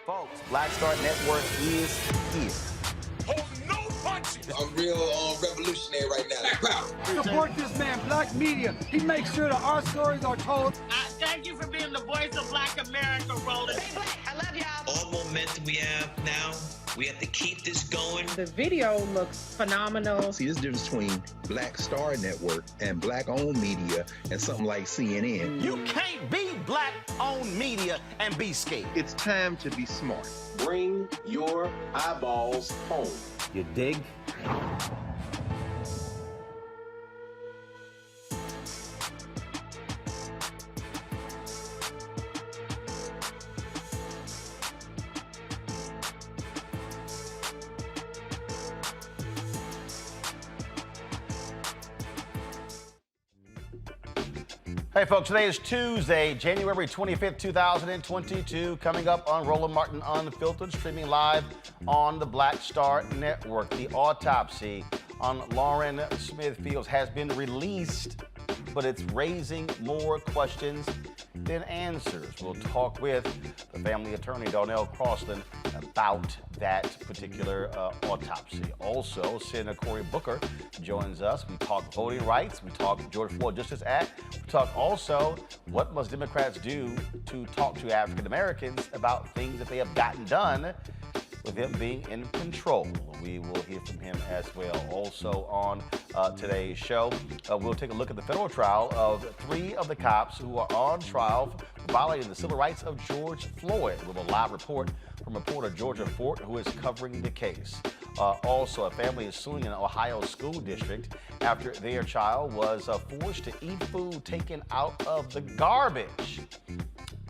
Folks, Black Star Network is here. Hold no punches! I'm real revolutionary right now. Support this man, Black Media. He makes sure that our stories are told. Thank you for being the voice of Black America, Roland. Stay black. I love y'all. All momentum we have now, we have to keep this going. The video looks phenomenal. See, there's a difference between Black Star Network and Black-owned media and something like CNN. You can't be Black-owned media and be scared. It's time to be smart. Bring your eyeballs home. You dig? Hey, folks, today is Tuesday, January 25th, 2022. Coming up on Roland Martin Unfiltered, streaming live on the Black Star Network. The autopsy on Lauren Smith Fields has been released, but it's raising more questions than answers. We'll talk with the family attorney, Darnell Crossland, about that particular autopsy. Also, Senator Cory Booker joins us. We talk voting rights. We talk George Floyd Justice Act. We talk also what must Democrats do to talk to African Americans about things that they have gotten done with him being in control. We will hear from him as well. Also on today's show, we'll take a look at the federal trial of 3 of the cops who are on trial for violating the civil rights of George Floyd. We have a live report from reporter Georgia Fort, who is covering the case. Also, a family is suing an Ohio school district after their child was forced to eat food taken out of the garbage.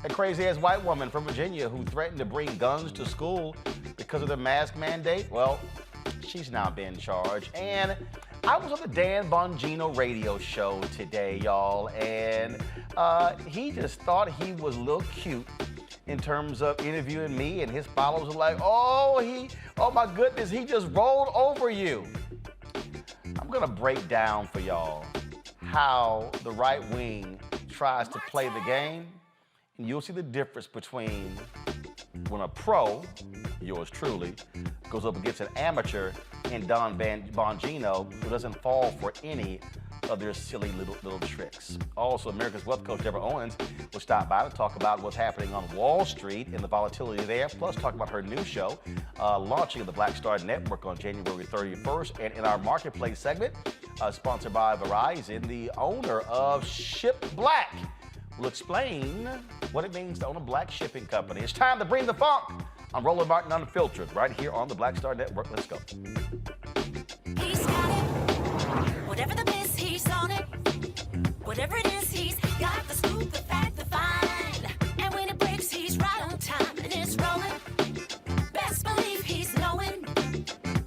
A crazy-ass white woman from Virginia who threatened to bring guns to school because of the mask mandate, well, she's now been charged. And I was on the Dan Bongino radio show today, y'all, and he just thought he was a little cute in terms of interviewing me, and his followers were like, oh my goodness, he just rolled over you. I'm gonna break down for y'all how the right wing tries to play the game, and you'll see the difference between when a pro, yours truly, goes up against an amateur and Dan Bongino, who doesn't fall for any of their silly little tricks. Also, America's Wealth Coach Deborah Owens will stop by to talk about what's happening on Wall Street and the volatility there, plus talk about her new show, launching the Black Star Network on January 31st. And in our Marketplace segment, sponsored by Verizon, the owner of Ship Black will explain what it means to own a black shipping company. It's time to bring the funk on Roland Martin Unfiltered, right here on the Black Star Network. Let's go. He's got it. Whatever the miss, he's on it. Whatever it is, he's got the scoop, the fact, the find. And when it breaks, he's right on time and it's rolling. Best believe he's knowing.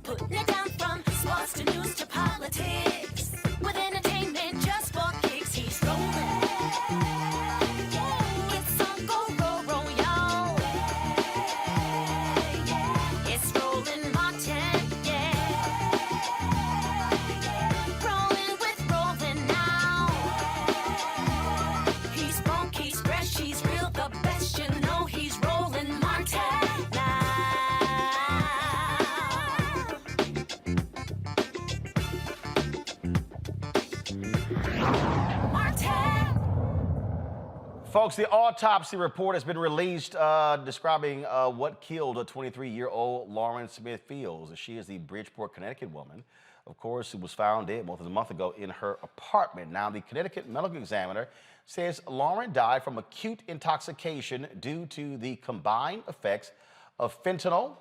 Putting it down from sports to news to politics. With entertainment just for kicks, he's rolling. It's on go, y'all. It's Roland Martin, rolling with Roland now. He's funk, he's fresh, he's real, the best, you know he's Roland Martin now. Folks, the autopsy report has been released describing what killed a 23-year-old Lauren Smith Fields. She is the Bridgeport, Connecticut woman, of course, who was found dead more than a month ago in her apartment. Now, the Connecticut medical examiner says Lauren died from acute intoxication due to the combined effects of fentanyl,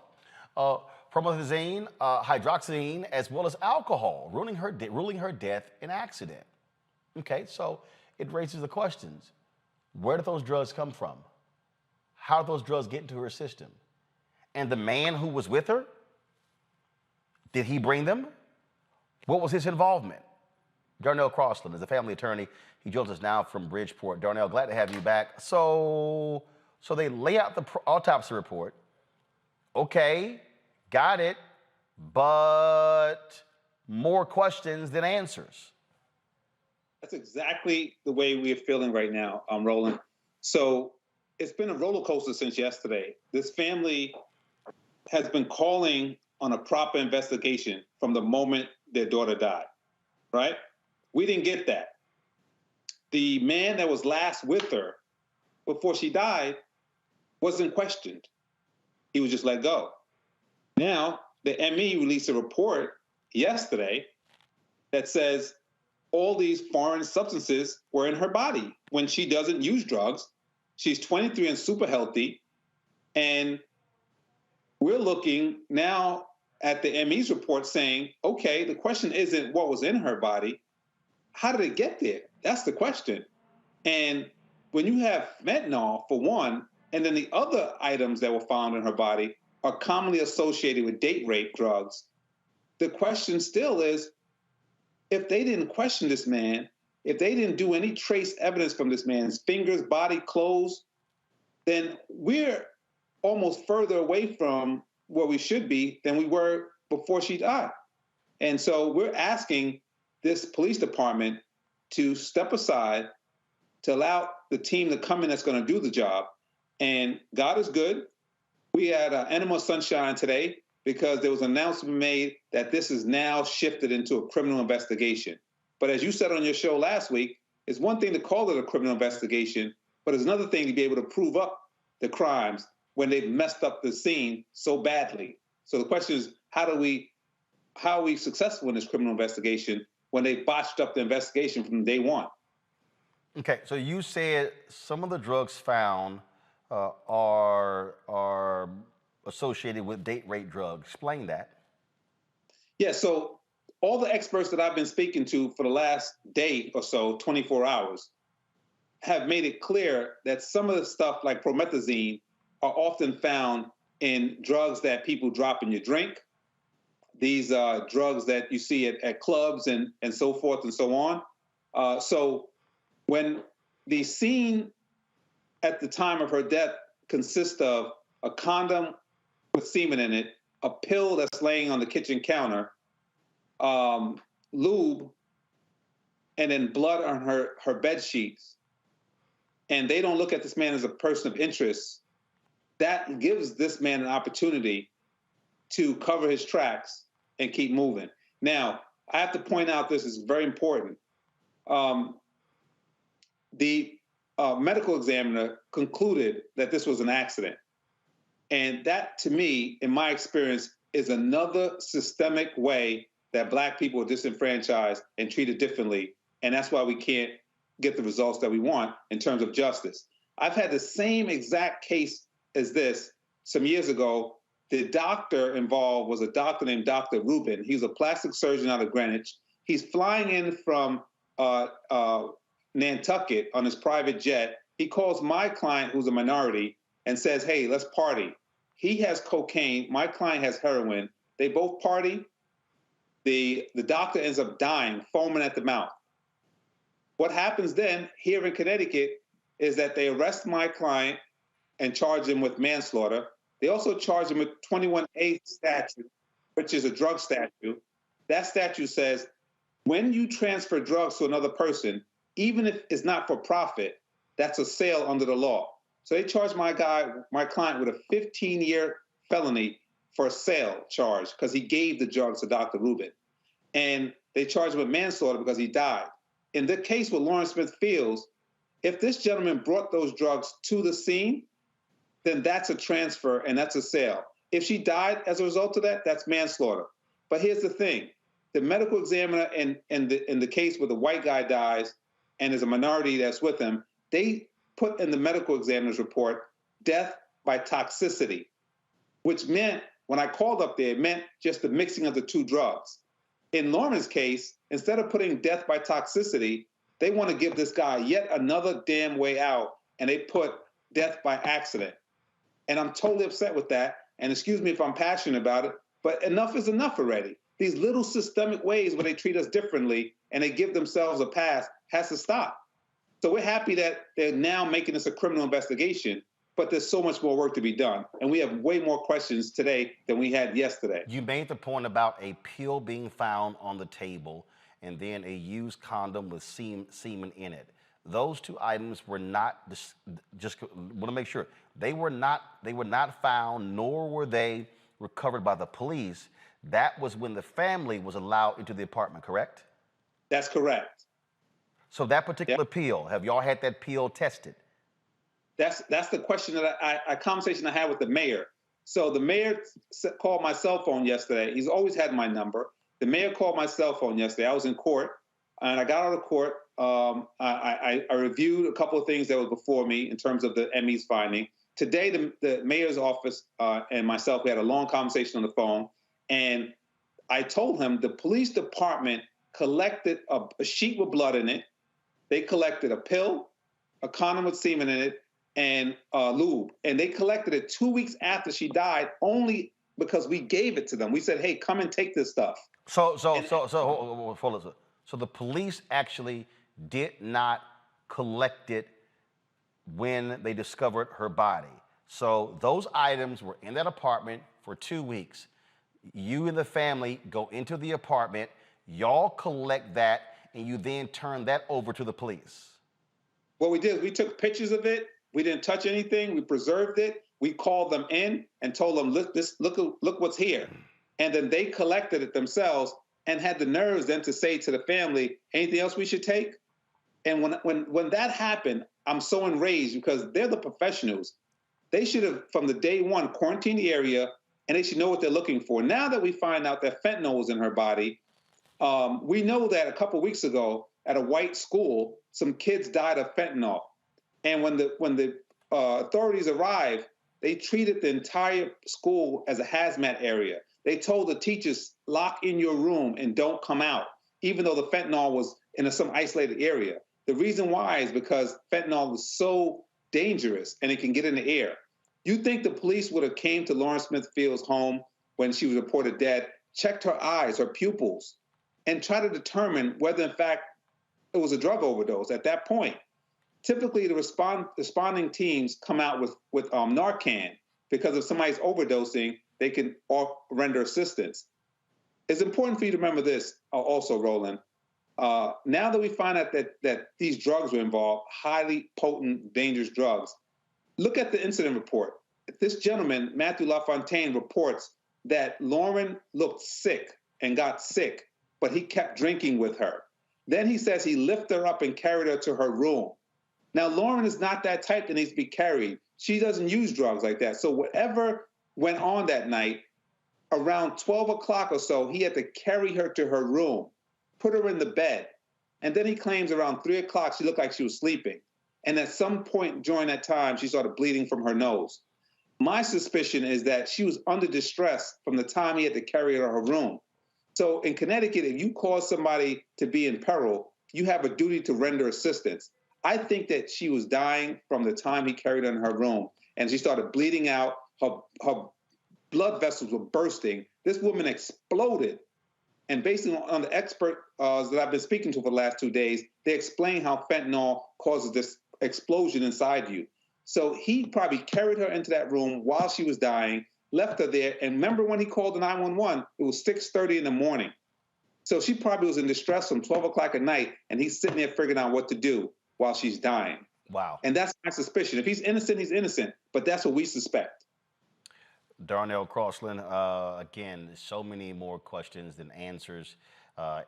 promethazine, hydroxyzine, as well as alcohol, ruling her death in accident. Okay, so it raises the questions. Where did those drugs come from? How did those drugs get into her system? And the man who was with her, did he bring them? What was his involvement? Darnell Crossland is a family attorney. He joins us now from Bridgeport. Darnell, glad to have you back. So they lay out the autopsy report. Okay, got it, but more questions than answers. That's exactly the way we're feeling right now, Roland. So it's been a roller coaster since yesterday. This family has been calling on a proper investigation from the moment their daughter died, right? We didn't get that. The man that was last with her before she died wasn't questioned. He was just let go. Now, the ME released a report yesterday that says all these foreign substances were in her body when she doesn't use drugs. She's 23 and super healthy. And we're looking now at the ME's report saying, okay, the question isn't what was in her body. How did it get there? That's the question. And when you have fentanyl, for one, and then the other items that were found in her body are commonly associated with date rape drugs, the question still is, if they didn't question this man, if they didn't do any trace evidence from this man's fingers, body, clothes, then we're almost further away from where we should be than we were before she died. And so we're asking this police department to step aside, to allow the team to come in that's going to do the job. And God is good. We had Animal Sunshine today because there was an announcement made that this is now shifted into a criminal investigation. But as you said on your show last week, it's one thing to call it a criminal investigation, but it's another thing to be able to prove up the crimes when they've messed up the scene so badly. So the question is, how are we successful in this criminal investigation when they botched up the investigation from day one? Okay, so you said some of the drugs found are associated with date rape drugs. Explain that. Yeah, so all the experts that I've been speaking to for the last day or so, 24 hours, have made it clear that some of the stuff like promethazine are often found in drugs that people drop in your drink, these drugs that you see at clubs and so forth and so on. So when the scene at the time of her death consists of a condom with semen in it, a pill that's laying on the kitchen counter, lube, and then blood on her bed sheets, and they don't look at this man as a person of interest, that gives this man an opportunity to cover his tracks and keep moving. Now, I have to point out, this is very important. The medical examiner concluded that this was an accident. And that, to me, in my experience, is another systemic way that Black people are disenfranchised and treated differently. And that's why we can't get the results that we want in terms of justice. I've had the same exact case as this some years ago. The doctor involved was a doctor named Dr. Rubin. He's a plastic surgeon out of Greenwich. He's flying in from Nantucket on his private jet. He calls my client, who's a minority, and says, hey, let's party. He has cocaine. My client has heroin. They both party. The doctor ends up dying, foaming at the mouth. What happens then here in Connecticut is that they arrest my client and charge him with manslaughter. They also charge him with 21A statute, which is a drug statute. That statute says when you transfer drugs to another person, even if it's not for profit, that's a sale under the law. So they charged my client with a 15-year felony for a sale charge because he gave the drugs to Dr. Rubin. And they charged him with manslaughter because he died. In the case with Lawrence Smith Fields, if this gentleman brought those drugs to the scene, then that's a transfer and that's a sale. If she died as a result of that, that's manslaughter. But here's the thing. The medical examiner in the case where the white guy dies and there's a minority that's with him, they put in the medical examiner's report death by toxicity, which meant, when I called up there, it meant just the mixing of the two drugs. In Norman's case, instead of putting death by toxicity, they want to give this guy yet another damn way out, and they put death by accident. And I'm totally upset with that, and excuse me if I'm passionate about it, but enough is enough already. These little systemic ways where they treat us differently and they give themselves a pass has to stop. So we're happy that they're now making this a criminal investigation, but there's so much more work to be done. And we have way more questions today than we had yesterday. You made the point about a pill being found on the table and then a used condom with semen in it. Those two items were not, just want to make sure, they were not found, nor were they recovered by the police. That was when the family was allowed into the apartment, correct? That's correct. So that particular pill, have y'all had that pill tested? That's the question that a conversation I had with the mayor. So the mayor called my cell phone yesterday. He's always had my number. The mayor called my cell phone yesterday. I was in court, and I got out of court. I reviewed a couple of things that was before me in terms of the ME's finding. Today, the mayor's office and myself, we had a long conversation on the phone, and I told him the police department collected a sheet with blood in it. They collected a pill, a condom with semen in it, and lube. And they collected it 2 weeks after she died, only because we gave it to them. We said, hey, come and take this stuff. So the police actually did not collect it when they discovered her body. So those items were in that apartment for 2 weeks. You and the family go into the apartment, y'all collect that, and you then turn that over to the police. What we did, we took pictures of it. We didn't touch anything. We preserved it. We called them in and told them, look what's here. And then they collected it themselves and had the nerves then to say to the family, anything else we should take? And when that happened, I'm so enraged because they're the professionals. They should have, from the day one, quarantined the area, and they should know what they're looking for. Now that we find out that fentanyl was in her body, we know that a couple weeks ago at a white school, some kids died of fentanyl. And when the authorities arrived, they treated the entire school as a hazmat area. They told the teachers, lock in your room and don't come out, even though the fentanyl was in some isolated area. The reason why is because fentanyl was so dangerous and it can get in the air. You think the police would have came to Lawrence Smithfield's home when she was reported dead, checked her eyes, her pupils, and try to determine whether, in fact, it was a drug overdose at that point. Typically, the responding teams come out with Narcan because if somebody's overdosing, they can render assistance. It's important for you to remember this also, Roland. Now that we find out that these drugs were involved, highly potent, dangerous drugs, look at the incident report. This gentleman, Matthew LaFontaine, reports that Lauren looked sick and got sick, but he kept drinking with her. Then he says he lifted her up and carried her to her room. Now, Lauren is not that type that needs to be carried. She doesn't use drugs like that. So whatever went on that night, around 12 o'clock or so, he had to carry her to her room, put her in the bed. And then he claims around 3 o'clock, she looked like she was sleeping. And at some point during that time, she started bleeding from her nose. My suspicion is that she was under distress from the time he had to carry her to her room. So in Connecticut, if you cause somebody to be in peril, you have a duty to render assistance. I think that she was dying from the time he carried her in her room, and she started bleeding out. Her blood vessels were bursting. This woman exploded. And based on the experts that I've been speaking to for the last 2 days, they explain how fentanyl causes this explosion inside you. So he probably carried her into that room while she was dying, left her there. And remember when he called the 911, it was 6:30 in the morning. So she probably was in distress from 12 o'clock at night, and he's sitting there figuring out what to do while she's dying. Wow. And that's my suspicion. If he's innocent, he's innocent. But that's what we suspect. Darnell Crossland, again, so many more questions than answers.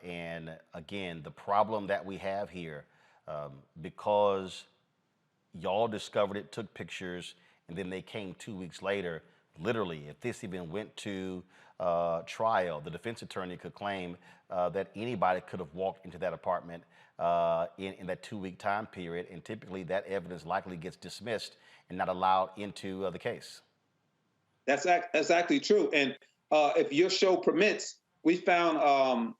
And again, the problem that we have here, because y'all discovered it, took pictures, and then they came 2 weeks later. Literally, if this even went to trial, the defense attorney could claim that anybody could have walked into that apartment in that 2 week time period, and typically that evidence likely gets dismissed and not allowed into the case. That's exactly true. And if your show permits, we found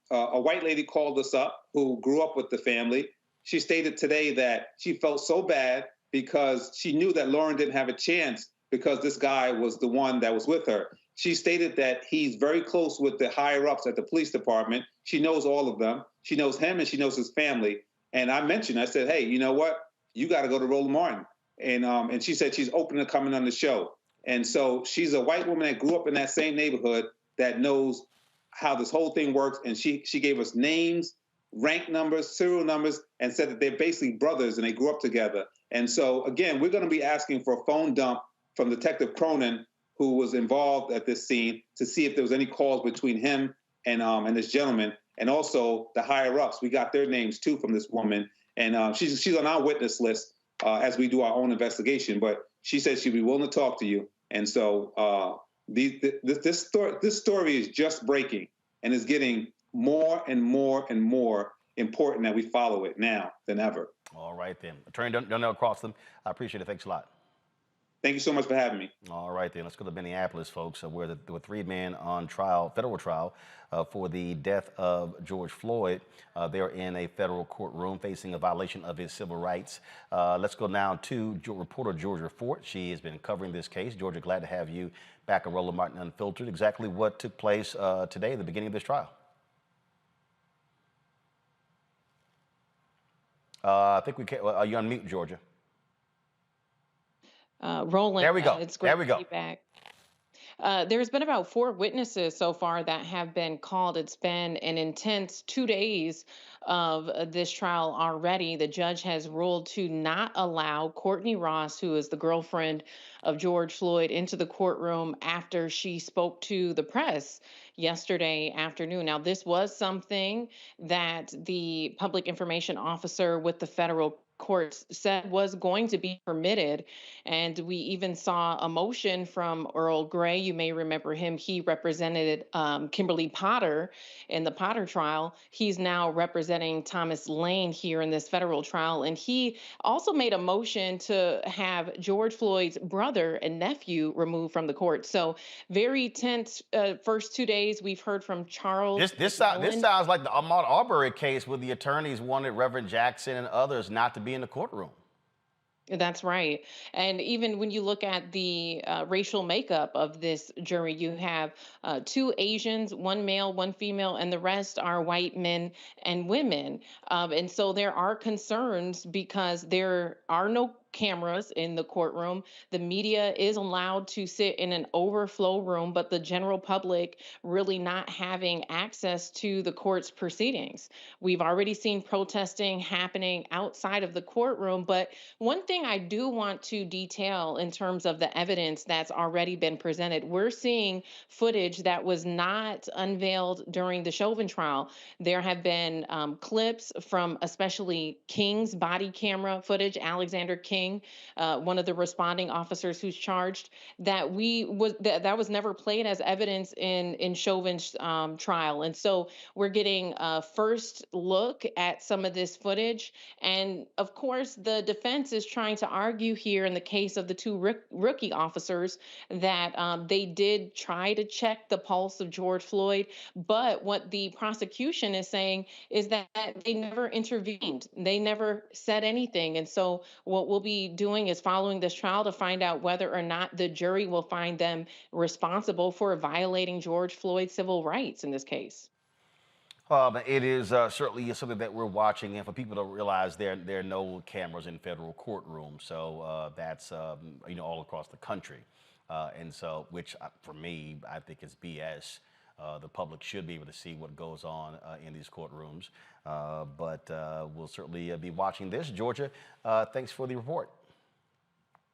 a white lady called us up who grew up with the family. She stated today that she felt so bad because she knew that Lauren didn't have a chance because this guy was the one that was with her. She stated that he's very close with the higher-ups at the police department. She knows all of them. She knows him and she knows his family. And I said, hey, you know what? You got to go to Roland Martin. And she said she's open to coming on the show. And so she's a white woman that grew up in that same neighborhood that knows how this whole thing works. And she gave us names, rank numbers, serial numbers, and said that they're basically brothers and they grew up together. And so, again, we're going to be asking for a phone dump from Detective Cronin, who was involved at this scene, to see if there was any calls between him and this gentleman, and also the higher-ups. We got their names, too, from this woman. And she's on our witness list as we do our own investigation. But she said she'd be willing to talk to you. And so this story is just breaking and is getting more and more and more important that we follow it now than ever. All right, then. Attorney Darnell Crossland, I appreciate it. Thanks a lot. Thank you so much for having me. All right, then. Let's go to Minneapolis, folks, where there were 3 men on trial, federal trial, for the death of George Floyd. They're in a federal courtroom facing a violation of his civil rights. Let's go now to reporter Georgia Fort. She has been covering this case. Georgia, glad to have you back on Roland Martin Unfiltered. Exactly what took place today at the beginning of this trial? I think we can. Are you on mute, Georgia? Roland, There we go. it's great There we to go. be back. There's been about 4 witnesses so far that have been called. It's been an intense 2 days of this trial already. The judge has ruled to not allow Courtney Ross, who is the girlfriend of George Floyd, into the courtroom after she spoke to the press yesterday afternoon. Now, this was something that the public information officer with the federal courts said was going to be permitted. And we even saw a motion from Earl Gray. You may remember him. He represented Kimberly Potter in the Potter trial. He's now representing Thomas Lane here in this federal trial. And he also made a motion to have George Floyd's brother and nephew removed from the court. So very tense first 2 days. We've heard from Charles. This sounds like the Ahmaud Arbery case where the attorneys wanted Reverend Jackson and others not to be in the courtroom. That's right. And even when you look at the racial makeup of this jury, you have 2 Asians, 1 male, 1 female, and the rest are white men and women. And so there are concerns because there are no cameras in the courtroom. The media is allowed to sit in an overflow room, but the general public really not having access to the court's proceedings. We've already seen protesting happening outside of the courtroom, but one thing I do want to detail in terms of the evidence that's already been presented, we're seeing footage that was not unveiled during the Chauvin trial. There have been clips from especially King's body camera footage, Alexander King, one of the responding officers who's charged, that was never played as evidence in Chauvin's trial. And so we're getting a first look at some of this footage. And of course, the defense is trying to argue here in the case of the 2 rookie officers that they did try to check the pulse of George Floyd. But what the prosecution is saying is that they never intervened. They never said anything. And so what we'll be doing is following this trial to find out whether or not the jury will find them responsible for violating George Floyd's civil rights in this case. It is certainly something that we're watching, and for people to realize there are no cameras in federal courtrooms, so that's all across the country, and so which for me I think is BS. The public should be able to see what goes on in these courtrooms, but we'll certainly be watching this. Georgia, thanks for the report.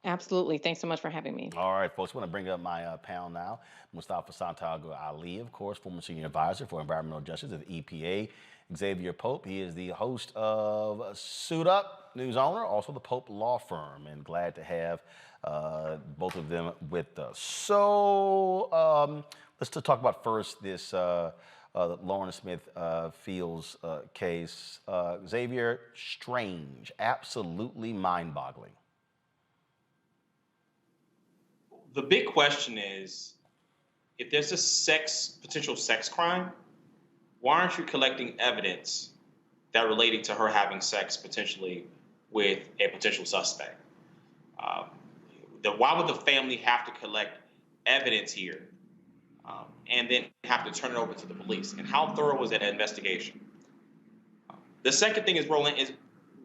Absolutely. Thanks so much for having me. All right, folks, I want to bring up my panel now. Mustafa Santiago Ali, of course, former senior advisor for environmental justice at the EPA. Xavier Pope, he is the host of Suit Up, news owner, also the Pope Law Firm, and glad to have both of them with us. So let's talk about first this Lauren Smith Fields case. Xavier, strange, absolutely mind-boggling. The big question is, if there's a potential sex crime, why aren't you collecting evidence that related to her having sex potentially with a potential suspect? Why would the family have to collect evidence here and then have to turn it over to the police? And how thorough was that investigation? The second thing is, Roland, is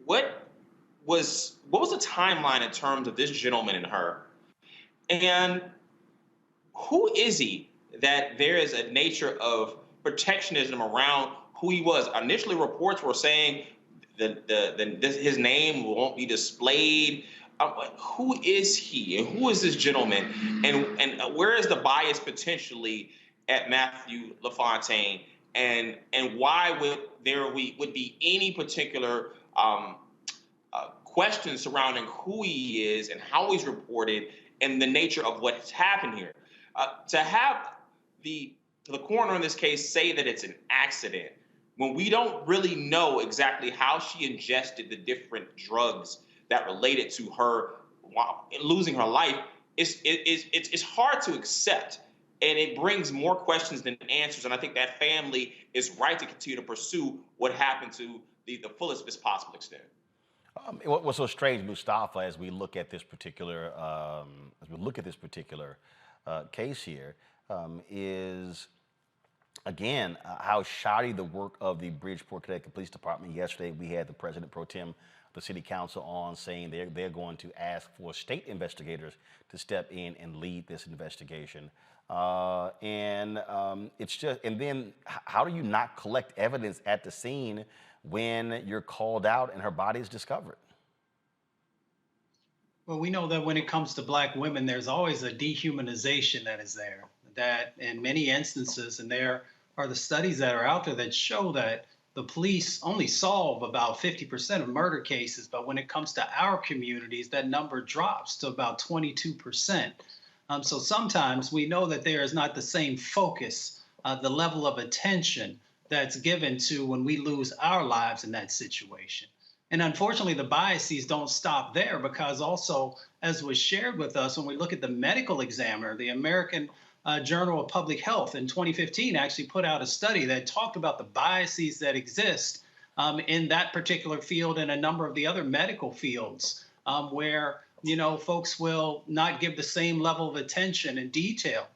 what was the timeline in terms of this gentleman and her? And who is he that there is a nature of protectionism around who he was? Initially, reports were saying his name won't be displayed. Who is he, and who is this gentleman, and where is the bias potentially at Matthew LaFontaine, and why would there would be any particular questions surrounding who he is and how he's reported and the nature of what's happened here? To have the coroner in this case say that it's an accident when we don't really know exactly how she ingested the different drugs that related to her losing her life, it's hard to accept, and it brings more questions than answers. And I think that family is right to continue to pursue what happened to the fullest possible extent. What's so strange, Mustafa, as we look at this particular case here, is again, how shoddy the work of the Bridgeport, Connecticut Police Department. Yesterday, we had the President Pro Tem of the City Council on saying they're going to ask for state investigators to step in and lead this investigation. It's just, and then how do you not collect evidence at the scene when you're called out and her body is discovered? Well, we know that when it comes to Black women, there's always a dehumanization that is there. That in many instances, and there are the studies that are out there that show that the police only solve about 50% of murder cases, but when it comes to our communities, that number drops to about 22%. So sometimes we know that there is not the same focus, the level of attention that's given to when we lose our lives in that situation. And unfortunately, the biases don't stop there, because also, as was shared with us, when we look at the medical examiner, the American Journal of Public Health in 2015 actually put out a study that talked about the biases that exist in that particular field and a number of the other medical fields where, you know, folks will not give the same level of attention and detail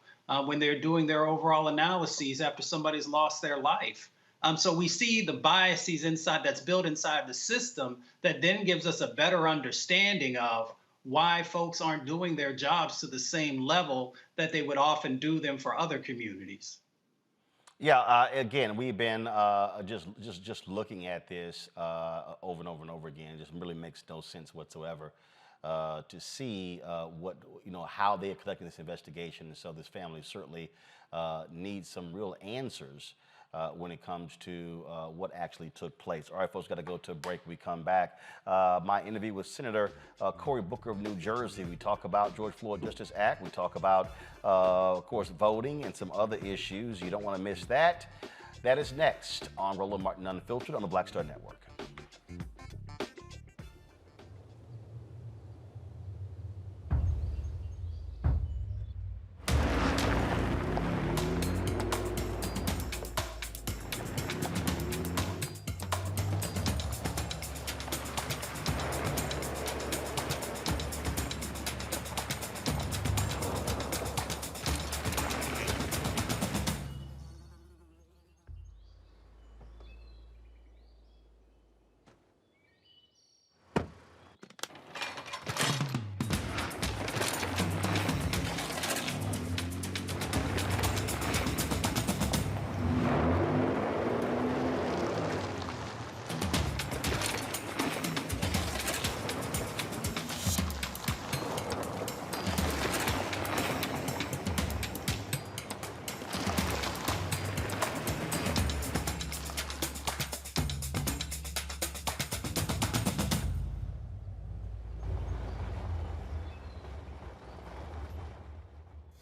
when they're doing their overall analyses after somebody's lost their life. So we see the biases inside that's built inside the system that then gives us a better understanding of why folks aren't doing their jobs to the same level that they would often do them for other communities. Yeah, again, we've been just looking at this over and over and over again. It just really makes no sense whatsoever to see how they are conducting this investigation. And so this family certainly needs some real answers when it comes to what actually took place. All right, folks, got to go to a break. We come back. My interview with Senator Cory Booker of New Jersey. We talk about George Floyd Justice Act. We talk about, of course, voting and some other issues. You don't want to miss that. That is next on Roland Martin Unfiltered on the Black Star Network.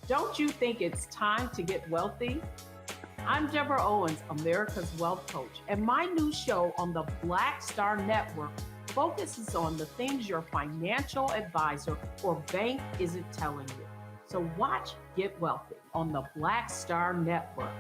Don't you think it's time to get wealthy? I'm Deborah Owens, America's Wealth Coach, and my new show on the Black Star Network focuses on the things your financial advisor or bank isn't telling you. So watch Get Wealthy on the Black Star Network.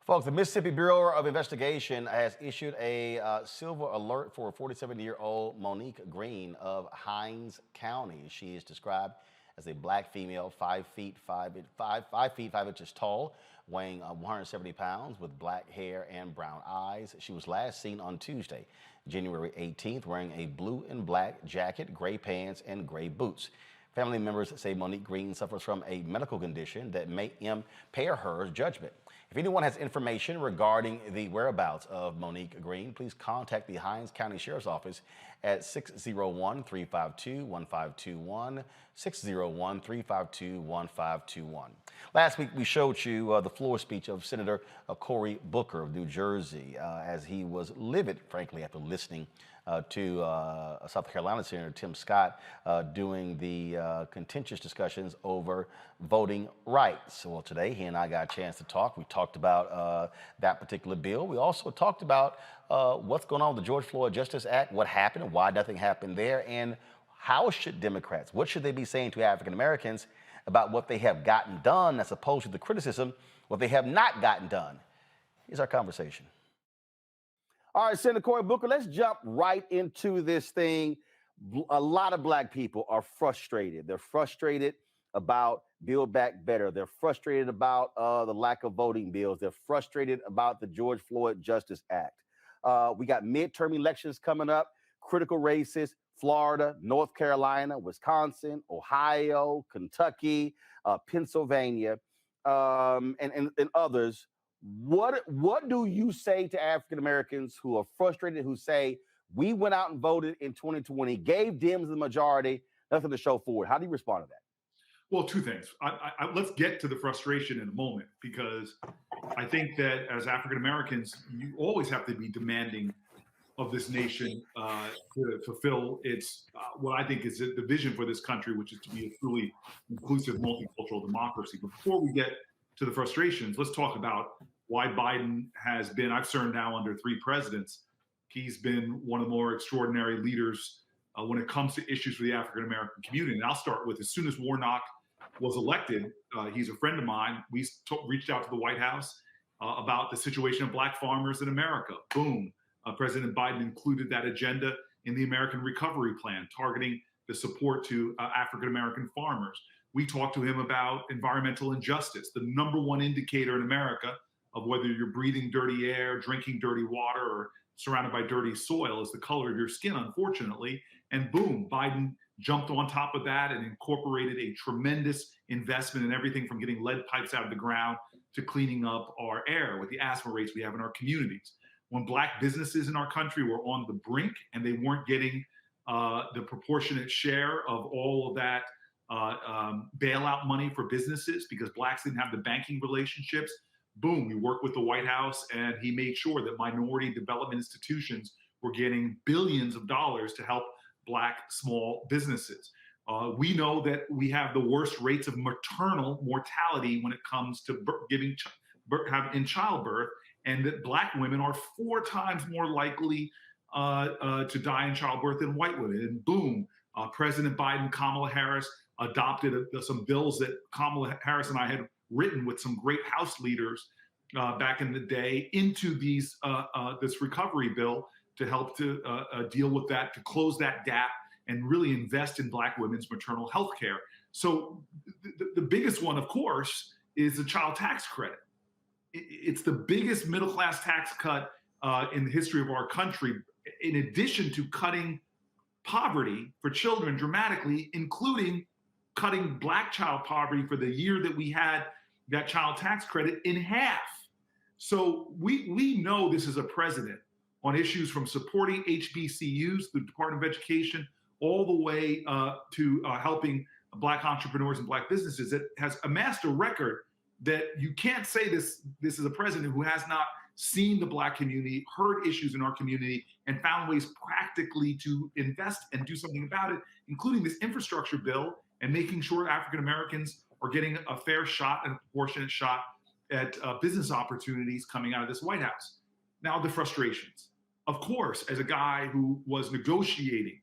Folks, the Mississippi Bureau of Investigation has issued a silver alert for 47-year-old Monique Green of Hinds County. She is described as a Black female, 5 feet 5 inches tall, weighing 170 pounds, with black hair and brown eyes. She was last seen on Tuesday, January 18th, wearing a blue and black jacket, gray pants, and gray boots. Family members say Monique Green suffers from a medical condition that may impair her judgment. If anyone has information regarding the whereabouts of Monique Green, please contact the Hinds County Sheriff's Office at 601-352-1521, 601-352-1521. Last week, we showed you the floor speech of Senator Cory Booker of New Jersey as he was livid, frankly, after listening to South Carolina Senator Tim Scott doing the contentious discussions over voting rights. Well, today he and I got a chance to talk. We talked about that particular bill. We also talked about what's going on with the George Floyd Justice Act, what happened, why nothing happened there, and how should Democrats, what should they be saying to African Americans about what they have gotten done as opposed to the criticism, what they have not gotten done. Here's our conversation. All right, Senator Cory Booker, let's jump right into this thing. A lot of black people are frustrated. They're frustrated about Build Back Better. They're frustrated about the lack of voting bills. They're frustrated about the George Floyd Justice Act. We got midterm elections coming up, critical races, Florida, North Carolina, Wisconsin, Ohio, Kentucky, Pennsylvania, and others. What do you say to African Americans who are frustrated, who say, we went out and voted in 2020, gave Dems the majority, nothing to show for it? How do you respond to that? Well, two things. Let's get to the frustration in a moment, because I think that as African Americans, you always have to be demanding of this nation to fulfill its what I think is the vision for this country, which is to be a truly inclusive, multicultural democracy. But before we get to the frustrations, let's talk about why Biden has been, I've served now under 3 presidents. He's been one of the more extraordinary leaders when it comes to issues for the African American community. And I'll start with, as soon as Warnock was elected, he's a friend of mine. We reached out to the White House about the situation of black farmers in America. Boom. President Biden included that agenda in the American Recovery Plan, targeting the support to African American farmers. We talked to him about environmental injustice. The #1 indicator in America of whether you're breathing dirty air, drinking dirty water, or surrounded by dirty soil is the color of your skin, unfortunately. And boom, Biden jumped on top of that and incorporated a tremendous investment in everything from getting lead pipes out of the ground to cleaning up our air with the asthma rates we have in our communities. When black businesses in our country were on the brink and they weren't getting the proportionate share of all of that bailout money for businesses because blacks didn't have the banking relationships, boom, we worked with the White House and he made sure that minority development institutions were getting billions of dollars to help black small businesses. We know that we have the worst rates of maternal mortality when it comes to giving in childbirth, and that black women are 4 times more likely to die in childbirth than white women. And boom, President Biden, Kamala Harris adopted some bills that Kamala Harris and I had written with some great House leaders back in the day into these this recovery bill to help to deal with that, to close that gap and really invest in black women's maternal health care. So the biggest one, of course, is the child tax credit. It's the biggest middle-class tax cut in the history of our country, in addition to cutting poverty for children dramatically, including cutting black child poverty for the year that we had that child tax credit in half. So we know this is a president on issues from supporting HBCUs, the Department of Education, all the way to helping black entrepreneurs and black businesses, that has amassed a record that you can't say this is a president who has not seen the black community, heard issues in our community, and found ways practically to invest and do something about it, including this infrastructure bill and making sure African Americans are getting a fair shot and a proportionate shot at business opportunities coming out of this White House. Now, the frustrations. Of course, as a guy who was negotiating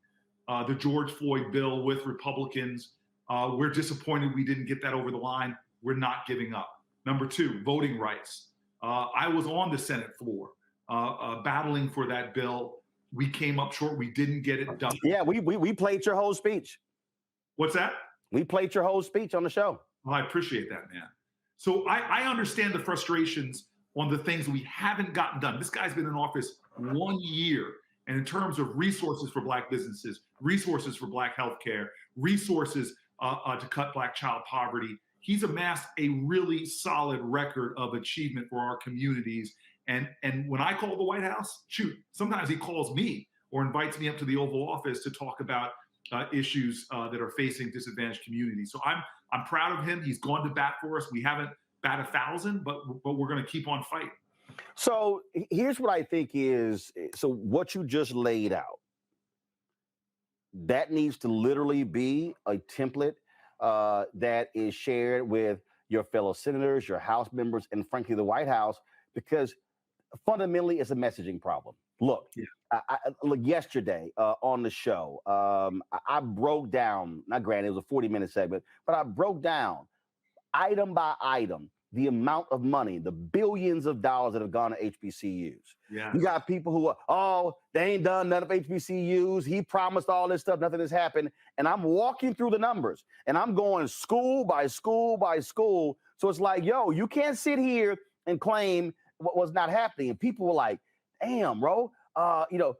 the George Floyd bill with Republicans, we're disappointed we didn't get that over the line. We're not giving up. Number 2, voting rights. I was on the Senate floor battling for that bill. We came up short. We didn't get it done. Yeah, we played your whole speech. What's that? We played your whole speech on the show. Well, I appreciate that, man. So I understand the frustrations on the things we haven't gotten done. This guy's been in office 1 year. And in terms of resources for black businesses, resources for black healthcare, resources to cut black child poverty, he's amassed a really solid record of achievement for our communities. And when I call the White House, shoot, sometimes he calls me or invites me up to the Oval Office to talk about issues that are facing disadvantaged communities. So I'm proud of him. He's gone to bat for us. We haven't bat 1,000, but we're going to keep on fighting. So here's what I think is, so what you just laid out that needs to literally be a template that is shared with your fellow senators, your House members, and frankly, the White House, because fundamentally it's a messaging problem. Look, look, yesterday on the show, I broke down, not granted, it was a 40-minute segment, but I broke down item by item the amount of money, the billions of dollars that have gone to HBCUs. Yeah. You got people who are, oh, they ain't done none of HBCUs. He promised all this stuff. Nothing has happened. And I'm walking through the numbers and I'm going school by school by school. So it's like, yo, you can't sit here and claim what was not happening. And people were like, damn, bro,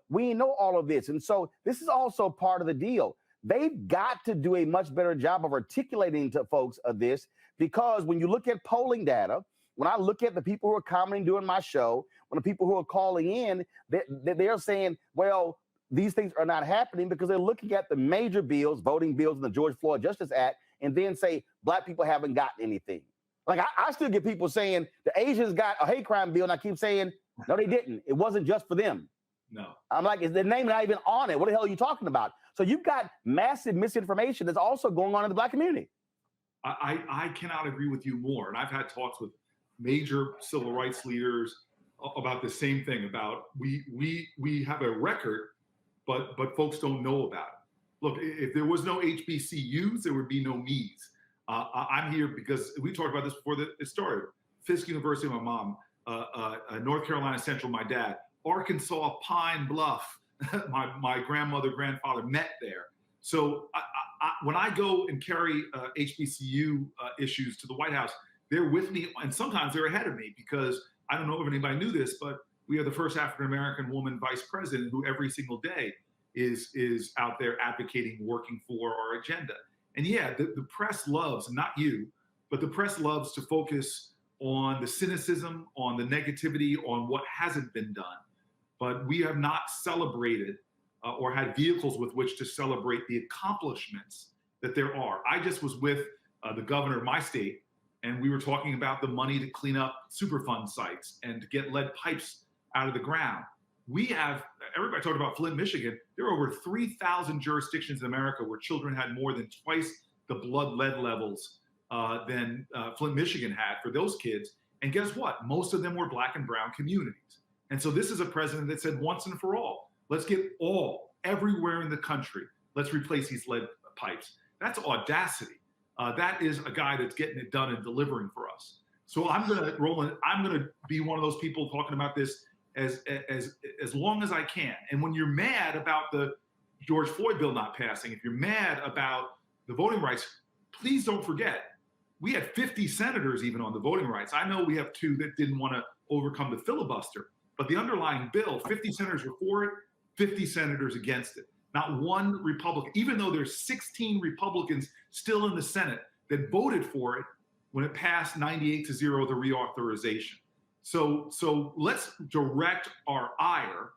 we know all of this. And so this is also part of the deal. They've got to do a much better job of articulating to folks of this, because when you look at polling data, when I look at the people who are commenting during my show, when the people who are calling in, they're saying, well, these things are not happening because they're looking at the major bills, voting bills in the George Floyd Justice Act, and then say Black people haven't gotten anything. Like I still get people saying the Asians got a hate crime bill, and I keep saying, no, they didn't. It wasn't just for them. No. I'm like, is the name not even on it? What the hell are you talking about? So you've got massive misinformation that's also going on in the Black community. I cannot agree with you more. And I've had talks with major civil rights leaders about the same thing, about we have a record, but folks don't know about it. Look, if there was no HBCUs, there would be no me's. I'm here because we talked about this before it started. Fisk University, my mom, North Carolina Central, my dad, Arkansas Pine Bluff, my grandmother, grandfather met there. So when I go and carry HBCU issues to the White House, they're with me, and sometimes they're ahead of me, because I don't know if anybody knew this, but we are the first African-American woman vice president who every single day is out there advocating, working for our agenda. And yeah, the press loves, not you, but the press loves to focus on the cynicism, on the negativity, on what hasn't been done. But we have not celebrated or had vehicles with which to celebrate the accomplishments that there are. I just was with the governor of my state, and we were talking about the money to clean up Superfund sites and to get lead pipes out of the ground. We have, everybody talked about Flint, Michigan. There are over 3,000 jurisdictions in America where children had more than twice the blood lead levels than Flint, Michigan had for those kids. And guess what? Most of them were Black and brown communities. And so this is a president that said once and for all, let's get everywhere in the country, let's replace these lead pipes. That's audacity. That is a guy that's getting it done and delivering for us. So Roland, I'm gonna be one of those people talking about this as long as I can. And when you're mad about the George Floyd bill not passing, if you're mad about the voting rights, please don't forget, we had 50 senators even on the voting rights. I know we have 2 that didn't want to overcome the filibuster, but the underlying bill, 50 senators were for it, 50 senators against it. Not one Republican, even though there's 16 Republicans still in the Senate that voted for it when it passed 98-0, the reauthorization. So let's direct our ire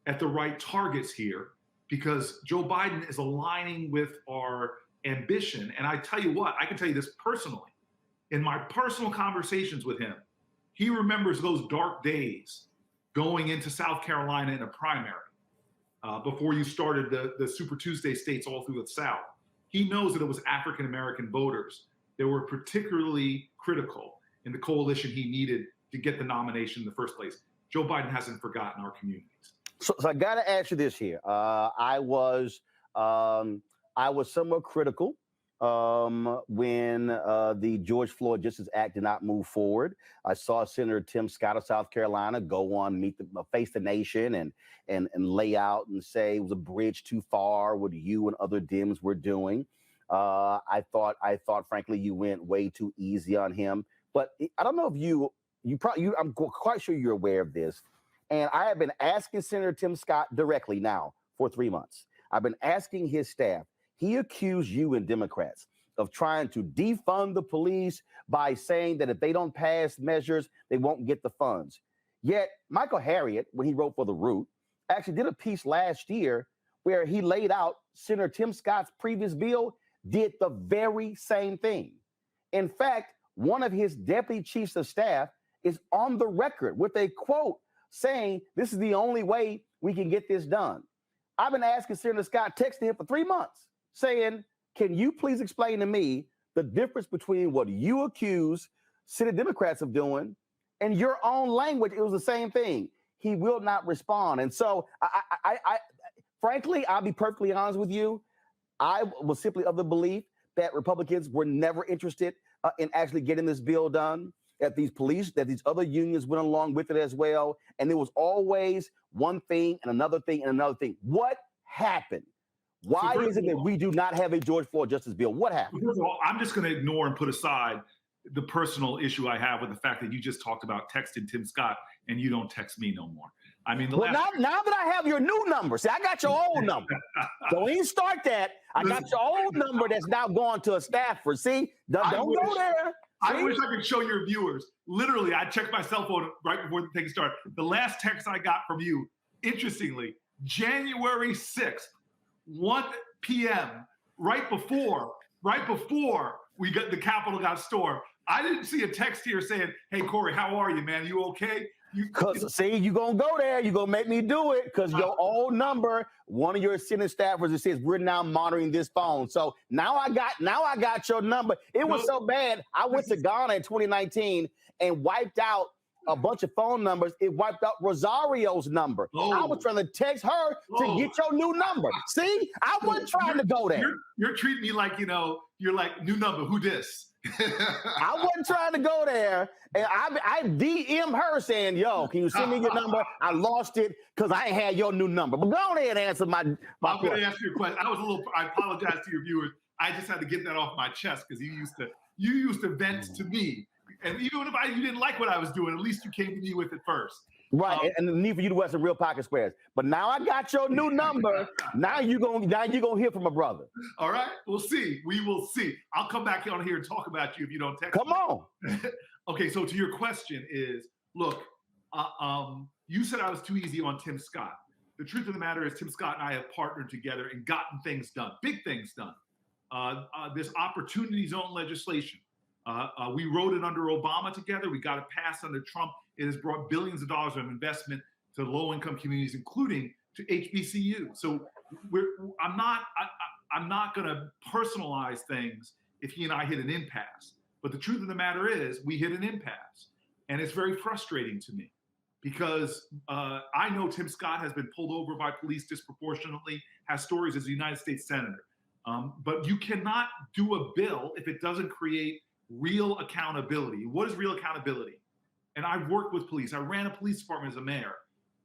at the right targets here, because Joe Biden is aligning with our ambition. And I tell you what, I can tell you this personally. In my personal conversations with him, he remembers those dark days going into South Carolina in a primary before you started the Super Tuesday states all through the South. He knows that it was African-American voters that were particularly critical in the coalition he needed to get the nomination in the first place. Joe Biden hasn't forgotten our communities. So I got to ask you this here. I was somewhat critical when the George Floyd Justice Act did not move forward. I saw Senator Tim Scott of South Carolina go on Face the Nation and lay out and say it was a bridge too far what you and other Dems were doing. I thought frankly you went way too easy on him. But I don't know if I'm quite sure you're aware of this. And I have been asking Senator Tim Scott directly now for 3 months. I've been asking his staff. He accused you and Democrats of trying to defund the police by saying that if they don't pass measures, they won't get the funds. Yet Michael Harriot, when he wrote for The Root, actually did a piece last year where he laid out Senator Tim Scott's previous bill did the very same thing. In fact, one of his deputy chiefs of staff is on the record with a quote saying this is the only way we can get this done. I've been asking Senator Scott, texting him for 3 months, saying, can you please explain to me the difference between what you accuse Senate Democrats of doing and your own language? It was the same thing. He will not respond. And so, I frankly, I'll be perfectly honest with you. I was simply of the belief that Republicans were never interested in actually getting this bill done, that these other unions went along with it as well. And there was always one thing and another thing and another thing. What happened? Why is it that we do not have a George Floyd justice bill? What happened? First of all, I'm just going to ignore and put aside the personal issue I have with the fact that you just talked about texting Tim Scott and you don't text me no more. I mean, now that I have your new number, see, I got your old number. Don't even start that. I got your old number that's now gone to a staffer. See, don't go there. I wish I could show your viewers. Literally, I checked my cell phone right before the thing started. The last text I got from you, interestingly, January 6th, 1 p.m., right before we got the Capitol got stormed. I didn't see a text here saying, "Hey, Cory, how are you, man? You okay?" See, you gonna go there. You gonna make me do it because your old number, one of your Senate staffers, it says we're now monitoring this phone. So now I got your number. It was so bad. I went to Ghana in 2019 and wiped out a bunch of phone numbers. It wiped out Rosario's number. I was trying to text her to get your new number. See, I wasn't trying to go there. You're treating me like, you're like, new number, who dis? I wasn't trying to go there. And I DM her saying, yo, can you send me your number? I lost it because I ain't had your new number. But go ahead and answer my I'm going to answer your question. I apologize to your viewers. I just had to get that off my chest because you used to vent to me. And even if you didn't like what I was doing, at least you came to me with it first. Right, and the need for you to wear some real pocket squares. But now I got your new number. Now you're gonna hear from a brother. All right, we'll see. We will see. I'll come back on here and talk about you if you don't text Come on. Okay, so to your question is, look, you said I was too easy on Tim Scott. The truth of the matter is Tim Scott and I have partnered together and gotten things done, big things done. This opportunity zone legislation. We wrote it under Obama together. We got it passed under Trump. It has brought billions of dollars of investment to low-income communities, including to HBCU. So I'm not going to personalize things if he and I hit an impasse. But the truth of the matter is we hit an impasse. And it's very frustrating to me because I know Tim Scott has been pulled over by police disproportionately, has stories as a United States Senator. But you cannot do a bill if it doesn't create real accountability. What is real accountability? And I've worked with police. I ran a police department as a mayor.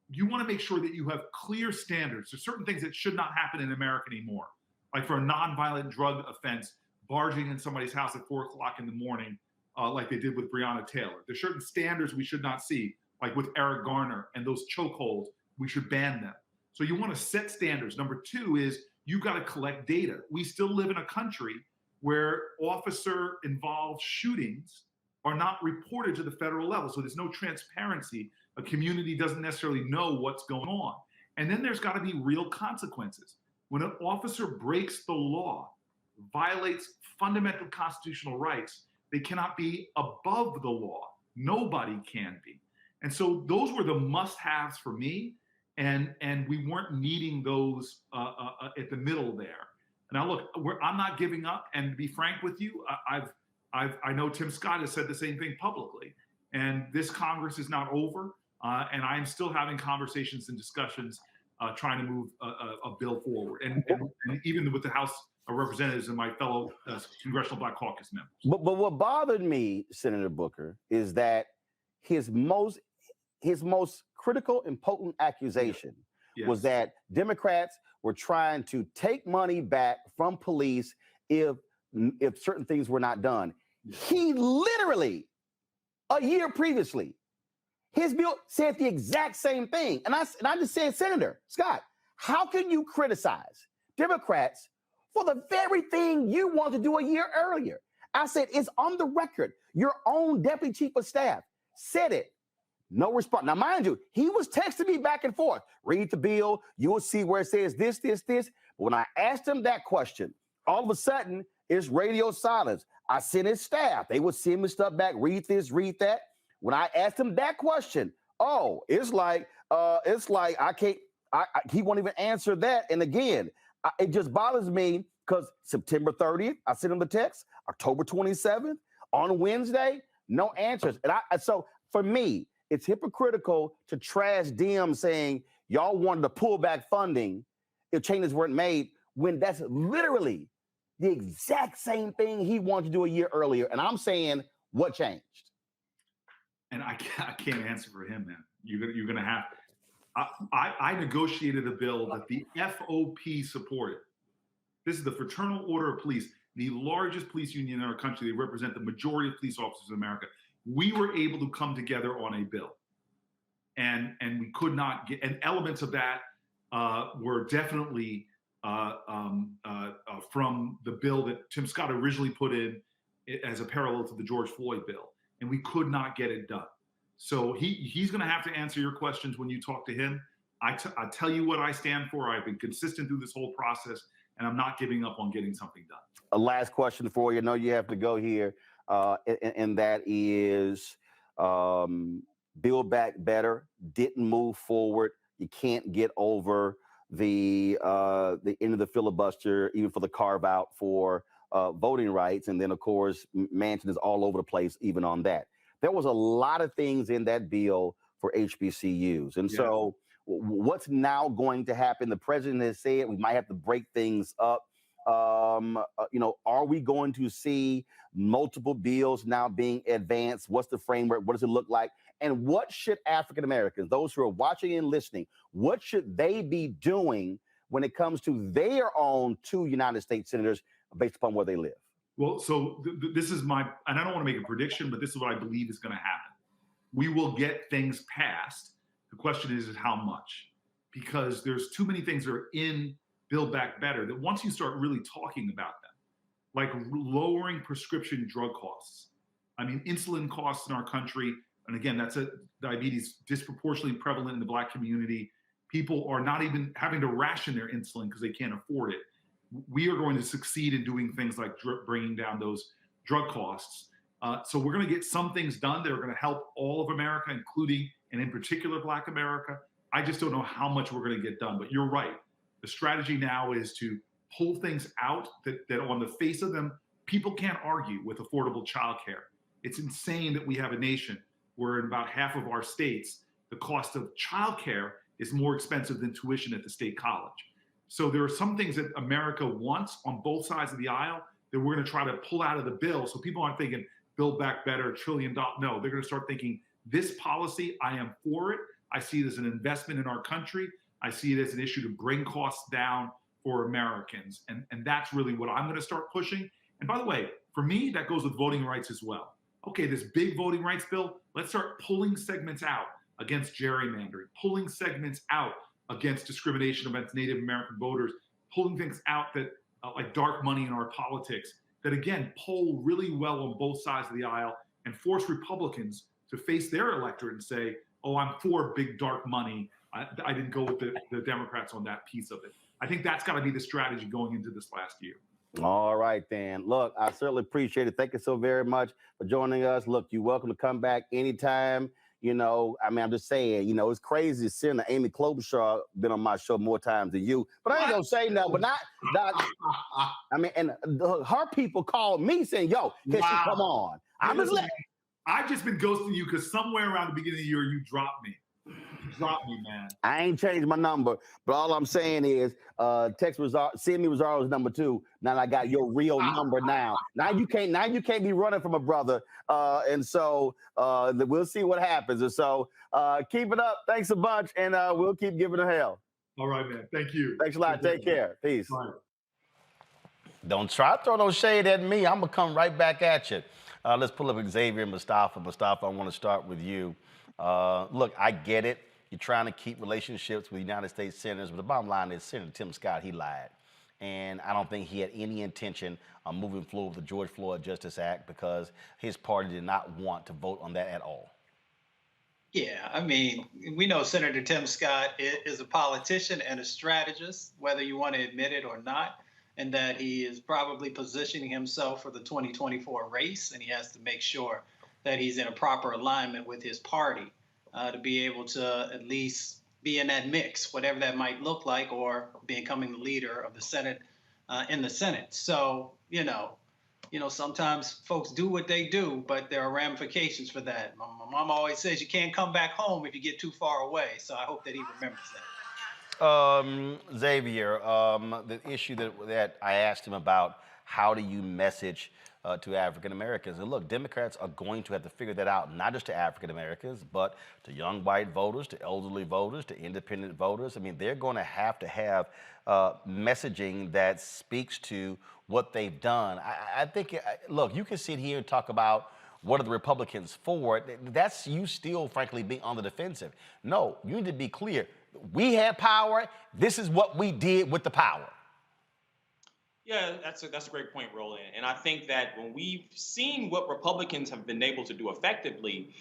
You want to make sure that you have clear standards. There's certain things that should not happen in America anymore. Like for a nonviolent drug offense, barging in somebody's house at 4 o'clock in the morning, like they did with Breonna Taylor. There's certain standards we should not see, like with Eric Garner and those chokeholds, we should ban them. So you want to set standards. Number two is you've got to collect data. We still live in a country where officer-involved shootings are not reported to the federal level. So there's no transparency. A community doesn't necessarily know what's going on. And then there's got to be real consequences. When an officer breaks the law, violates fundamental constitutional rights, they cannot be above the law. Nobody can be. And so those were the must-haves for me. And we weren't meeting those at the middle there. Now, look, I'm not giving up. And to be frank with you, I know Tim Scott has said the same thing publicly. And this Congress is not over. And I am still having conversations and discussions trying to move a bill forward. And even with the House of Representatives and my fellow Congressional Black Caucus members. But what bothered me, Senator Booker, is that his most critical and potent accusation was that Democrats were trying to take money back from police if certain things were not done. He literally, a year previously, his bill said the exact same thing. And I just said, Senator Scott, how can you criticize Democrats for the very thing you wanted to do a year earlier? I said, it's on the record. Your own deputy chief of staff said it. No response. Now, mind you, he was texting me back and forth. Read the bill. You will see where it says this, this, this. But when I asked him that question, all of a sudden, it's radio silence. I sent his staff. They would send me stuff back. Read this, read that. When I asked him that question, it's like I can't. he won't even answer that. And again, it just bothers me because September 30th, I sent him the text. October 27th, on Wednesday, no answers. And so for me, it's hypocritical to trash DM saying y'all wanted to pull back funding if changes weren't made when that's literally the exact same thing he wanted to do a year earlier. And I'm saying, what changed? And I can't answer for him, man. You're gonna have. I negotiated a bill that the FOP supported. This is the Fraternal Order of Police, the largest police union in our country. They represent the majority of police officers in America. We were able to come together on a bill, and we could not get. And elements of that were definitely from the bill that Tim Scott originally put in as a parallel to the George Floyd bill, and we could not get it done. So he's going to have to answer your questions when you talk to him. I tell you what I stand for. I've been consistent through this whole process, and I'm not giving up on getting something done. A last question for you. I know you have to go here, and that is Build Back Better didn't move forward. You can't get over the end of the filibuster, even for the carve out for voting rights. And then, of course, Manchin is all over the place, even on that. There was a lot of things in that bill for HBCUs. And so what's now going to happen? The president has said we might have to break things up. Are we going to see multiple bills now being advanced? What's the framework? What does it look like? And what should African Americans, those who are watching and listening, what should they be doing when it comes to their own 2 United States senators based upon where they live? Well, so this is and I don't want to make a prediction, but this is what I believe is going to happen. We will get things passed. The question is how much? Because there's too many things that are in Build Back Better that once you start really talking about them, like lowering prescription drug costs. I mean, insulin costs in our country, and again, diabetes disproportionately prevalent in the Black community. People are not even having to ration their insulin because they can't afford it. We are going to succeed in doing things like bringing down those drug costs. So we're going to get some things done that are going to help all of America, including and in particular Black America. I just don't know how much we're going to get done. But you're right. The strategy now is to pull things out that on the face of them, people can't argue with affordable childcare. It's insane that we have a nation where in about half of our states, the cost of childcare is more expensive than tuition at the state college. So there are some things that America wants on both sides of the aisle that we're going to try to pull out of the bill. So people aren't thinking Build Back Better, $1 trillion. No, they're going to start thinking this policy, I am for it. I see it as an investment in our country. I see it as an issue to bring costs down for Americans. And that's really what I'm going to start pushing. And by the way, for me, that goes with voting rights as well. Okay, this big voting rights bill, let's start pulling segments out against gerrymandering, pulling segments out against discrimination against Native American voters, pulling things out that like dark money in our politics that, again, poll really well on both sides of the aisle and force Republicans to face their electorate and say, oh, I'm for big dark money. I didn't go with the Democrats on that piece of it. I think that's got to be the strategy going into this last year. All right, then. Look, I certainly appreciate it. Thank you so very much for joining us. Look, you're welcome to come back anytime. I'm just saying, it's crazy seeing Amy Klobuchar been on my show more times than you. But I ain't going to say no, but not and her people called me saying, yo, can she come on? I've just been ghosting you because somewhere around the beginning of the year, you dropped me. Drop me, man. I ain't changed my number, but all I'm saying is send me Rosario's number too. Now I got your real number now. Now you can't be running from a brother. And so we'll see what happens. And so keep it up. Thanks a bunch, and we'll keep giving it hell. All right, man. Thank you. Thanks a lot. Take care. Peace. Bye. Don't try to throw no shade at me. I'm gonna come right back at you. Let's pull up Xavier and Mustafa. Mustafa, I want to start with you. Look, I get it. You're trying to keep relationships with United States senators, but the bottom line is Senator Tim Scott, he lied. And I don't think he had any intention of moving forward with the George Floyd Justice Act because his party did not want to vote on that at all. Yeah, I mean, we know Senator Tim Scott is a politician and a strategist, whether you want to admit it or not, and that he is probably positioning himself for the 2024 race, and he has to make sure that he's in a proper alignment with his party to be able to at least be in that mix, whatever that might look like, or becoming the leader of the Senate in the Senate. So, sometimes folks do what they do, but there are ramifications for that. My mom always says you can't come back home if you get too far away. So I hope that he remembers that. Xavier, the issue that I asked him about, how do you message to African Americans? And look, Democrats are going to have to figure that out, not just to African Americans, but to young white voters, to elderly voters, to independent voters. I mean, they're going to have messaging that speaks to what they've done. I think, look, you can sit here and talk about what are the Republicans for. That's you still, frankly, being on the defensive. No, you need to be clear. We had power. This is what we did with the power. Yeah, that's a great point, Roland. And I think that when we've seen what Republicans have been able to do effectively,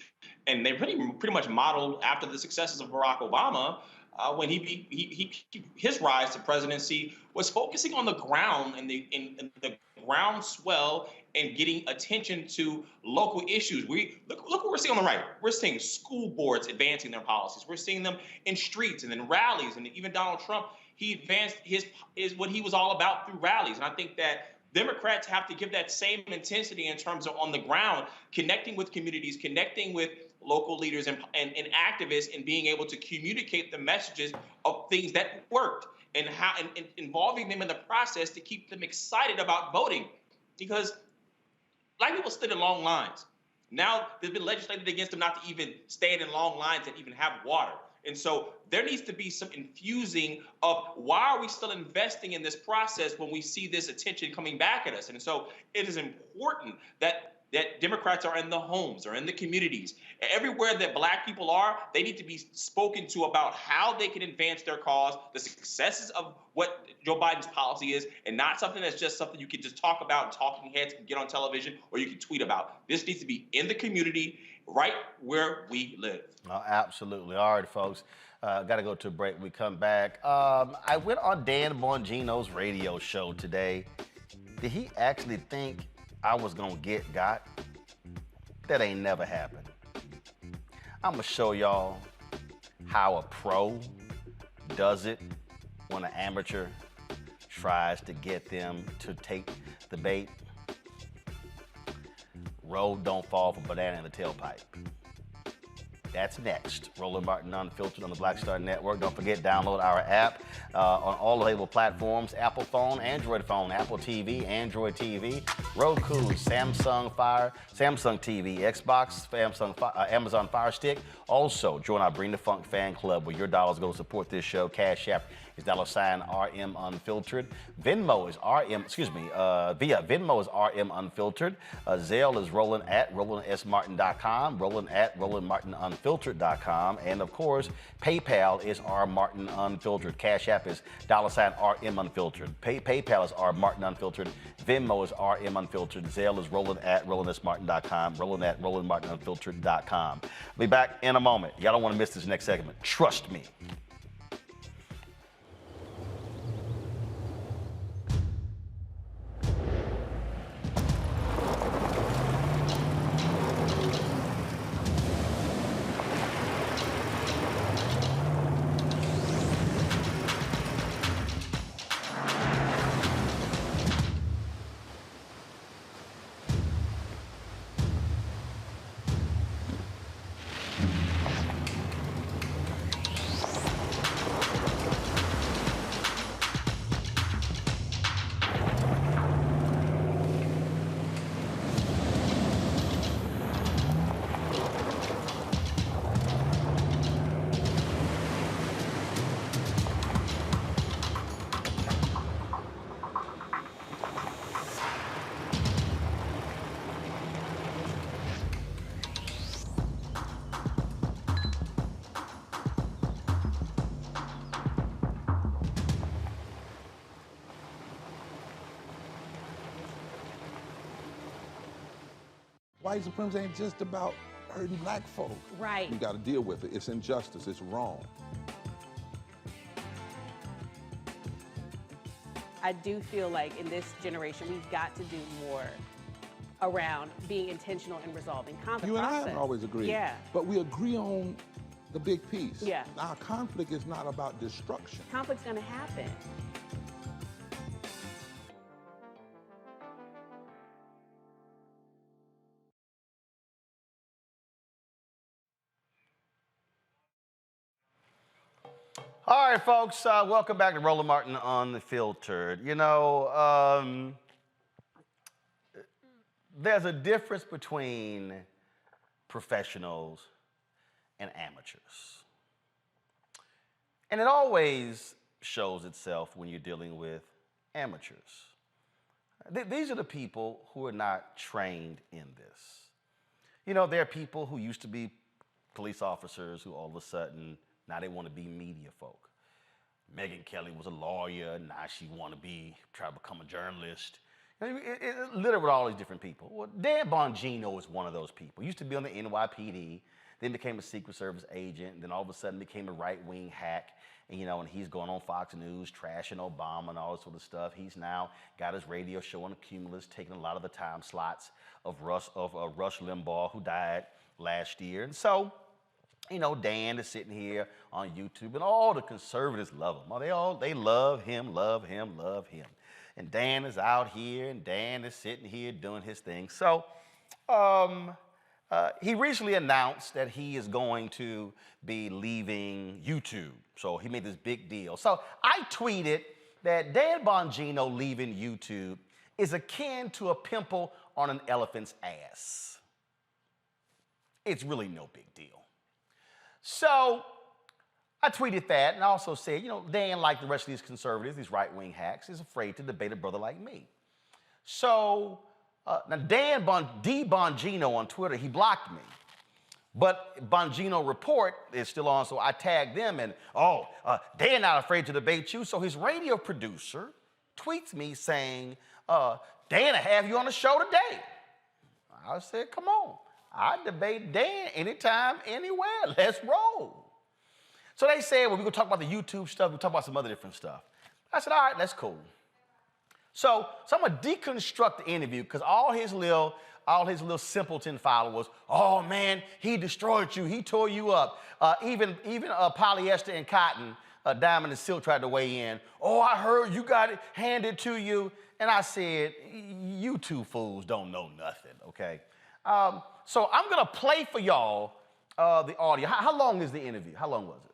and they pretty much modeled after the successes of Barack Obama, when his rise to presidency was focusing on the ground and the groundswell and getting attention to local issues. Look what we're seeing on the right. We're seeing school boards advancing their policies. We're seeing them in streets and in rallies, and even Donald Trump, he advanced is what he was all about through rallies. And I think that Democrats have to give that same intensity in terms of on the ground, connecting with communities, connecting with local leaders and activists, and being able to communicate the messages of things that worked and involving them in the process to keep them excited about voting. Because Black people stood in long lines. Now there's been legislated against them not to even stand in long lines and even have water. And so there needs to be some infusing of why are we still investing in this process when we see this attention coming back at us? And so it is important that Democrats are in the homes or in the communities. Everywhere that Black people are, they need to be spoken to about how they can advance their cause, the successes of what Joe Biden's policy is, and not something that's just something you can just talk about and talking heads can get on television or you can tweet about. This needs to be in the community, right where we live. Oh, absolutely. All right, folks. Got to go to a break. We come back. I went on Dan Bongino's radio show today. Did he actually think I was going to got? That ain't never happened. I'm going to show y'all how a pro does it when an amateur tries to get them to take the bait. Road don't fall from banana in the tailpipe. That's next. Roland Martin Unfiltered on the Black Star Network. Don't forget, download our app on all available platforms: Apple phone, Android phone, Apple TV, Android TV, Roku, Samsung TV, Xbox, Amazon Fire Stick. Also, join our Bring the Funk fan club where your dollars go to support this show. Cash App is $RM Unfiltered. Venmo is via Venmo is RM Unfiltered. Zelle is Roland at RolandSMartin.com, Roland at RolandMartinUnfiltered.com, and of course, PayPal is R Martin Unfiltered. Cash App is $RM Unfiltered. PayPal is R Martin Unfiltered. Venmo is RM Unfiltered. Zelle is Roland at RolandSMartin.com, Roland at RolandMartinUnfiltered.com. Be back in a moment. Y'all don't want to miss this next segment. Trust me. White supremacy ain't just about hurting Black folk. Right. You got to deal with it. It's injustice. It's wrong. I do feel like in this generation, we've got to do more around being intentional and resolving conflict. You and I haven't always agreed. Yeah. But we agree on the big piece. Yeah. Now, conflict is not about destruction. Conflict's going to happen. All right, folks, welcome back to Roland Martin Unfiltered. You know, there's a difference between professionals and amateurs. And it always shows itself when you're dealing with amateurs. These are the people who are not trained in this. You know, there are people who used to be police officers who all of a sudden, now they want to be media folk. Megyn Kelly was a lawyer, now she want to try to become a journalist. Littered with all these different people. Well, Dan Bongino is one of those people. Used to be on the NYPD, then became a Secret Service agent, and then all of a sudden became a right-wing hack. And, you know, and he's going on Fox News, trashing Obama and all this sort of stuff. He's now got his radio show on Cumulus, taking a lot of the time slots of Rush Limbaugh, who died last year. And so, you know, Dan is sitting here on YouTube, and all the conservatives love him. They love him, love him, love him. And Dan is out here, and Dan is sitting here doing his thing. So he recently announced that he is going to be leaving YouTube. So he made this big deal. So I tweeted that Dan Bongino leaving YouTube is akin to a pimple on an elephant's ass. It's really no big deal. So I tweeted that and also said, you know, Dan, like the rest of these conservatives, these right-wing hacks, is afraid to debate a brother like me. So now Dan Bongino on Twitter, he blocked me. But Bongino Report is still on, so I tagged them and, Dan not afraid to debate you. So his radio producer tweets me saying, Dan, I have you on the show today. I said, come on. I debate Dan anytime, anywhere. Let's roll. So they said, well, we're going to talk about the YouTube stuff. We'll talk about some other different stuff. I said, all right, that's cool. So I'm going to deconstruct the interview because all his little simpleton followers, oh, man, he destroyed you. He tore you up. Even polyester and cotton, Diamond and Silk tried to weigh in. Oh, I heard you got it handed to you. And I said, you two fools don't know nothing, okay? So I'm going to play for y'all the audio. How long is the interview? How long was it?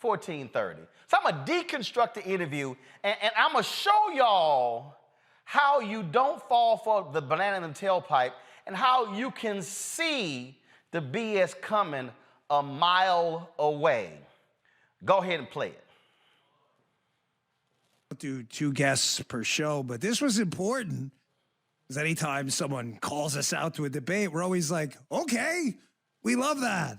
14:30. So I'm going to deconstruct the interview, and I'm going to show y'all how you don't fall for the banana in the tailpipe and how you can see the BS coming a mile away. Go ahead and play it. Do 2 guests per show, but this was important because anytime someone calls us out to a debate, we're always like, okay, we love that.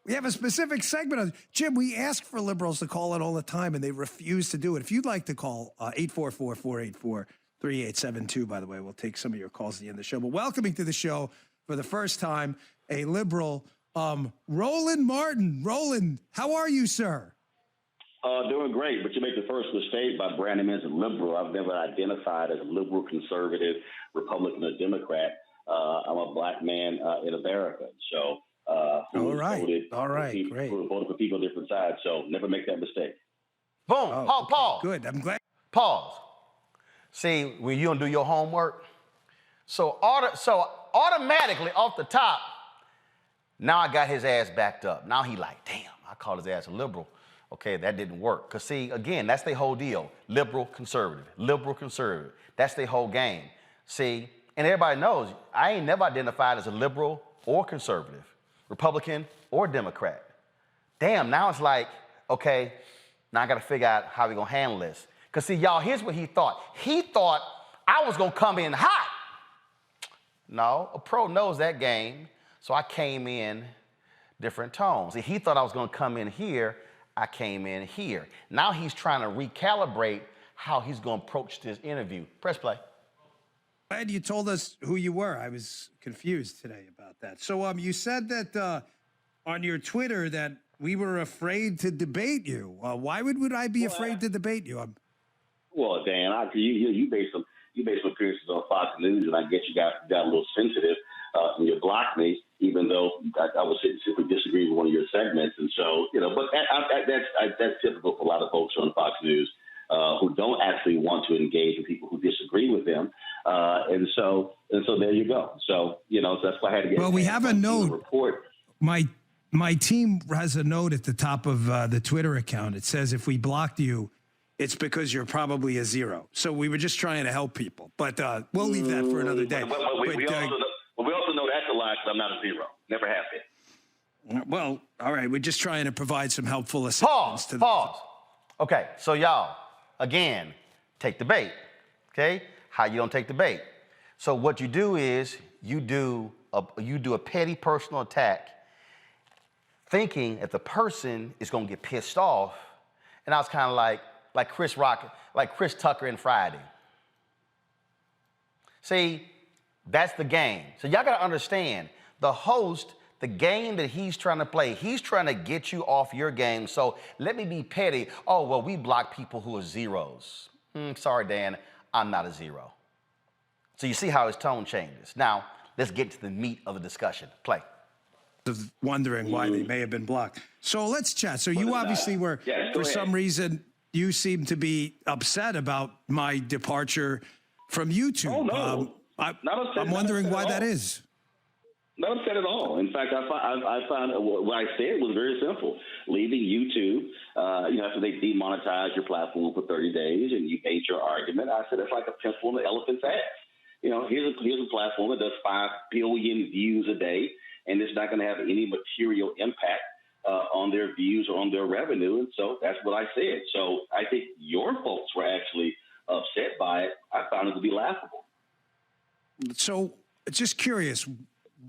We have a specific segment on Jim. We ask for liberals to call it all the time, and they refuse to do it. If you'd like to call, 844-484-3872, by the way, we'll take some of your calls at the end of the show. But welcoming to the show for the first time, a liberal, Roland Martin. Roland, how are you, sir? Doing great, but you make the first mistake by branding me as a liberal. I've never identified as a liberal, conservative, Republican, or Democrat. I'm a black man in America. So, all right, great. Who voted for people on different sides. So never make that mistake. Boom. Pause. Good. I'm glad. Pause. See, when you don't do your homework, so automatically off the top, now I got his ass backed up. Now he like, damn, I called his ass a liberal. Okay, that didn't work. Because see, again, that's their whole deal. Liberal, conservative. Liberal, conservative. That's their whole game. See, and everybody knows I ain't never identified as a liberal or conservative, Republican or Democrat. Damn, now it's like, okay, now I got to figure out how we're going to handle this. Because see, y'all, here's what he thought. He thought I was going to come in hot. No, a pro knows that game. So I came in different tones. See, he thought I was going to come in here. I came in here. Now he's trying to recalibrate how he's going to approach this interview. Press play. Glad you told us who you were. I was confused today about that. So you said that on your Twitter that we were afraid to debate you. Why would I be afraid to debate you? Well, Dan, you based some appearances on Fox News, and I guess you got a little sensitive and you blocked me. even though I would simply disagree with one of your segments. And so, but that's typical for a lot of folks on Fox News who don't actually want to engage with people who disagree with them. And so there you go. So, so that's why I had to get. Well, we have a note. Report. My team has a note at the top of the Twitter account. It says if we blocked you, it's because you're probably a zero. So we were just trying to help people. But we'll leave that for another day. We also know that's a lie because I'm not a zero. Never have been. Well, all right. We're just trying to provide some helpful assistance. Pause. Okay, so y'all, again, take the bait. Okay? How you don't take the bait? So what you do is you do a petty personal attack thinking that the person is going to get pissed off. And I was kind of like Chris Tucker in Friday. See, that's the game. So y'all got to understand, the host, the game that he's trying to play, he's trying to get you off your game. So let me be petty. Oh, well, we block people who are zeros. Sorry, Dan, I'm not a zero. So you see how his tone changes. Now, let's get to the meat of the discussion. Play. Of wondering why they may have been blocked. So let's chat. So you obviously were, for some reason, you seem to be upset about my departure from YouTube. Oh, no. I'm wondering why that is. Not upset at all. In fact, I found what I said was very simple. Leaving YouTube, after they demonetize your platform for 30 days and you made your argument, I said it's like a pencil in the elephant's ass. Here's a platform that does 5 billion views a day, and it's not going to have any material impact on their views or on their revenue. And so that's what I said. So I think your folks were actually upset by it. I found it to be laughable. So just curious,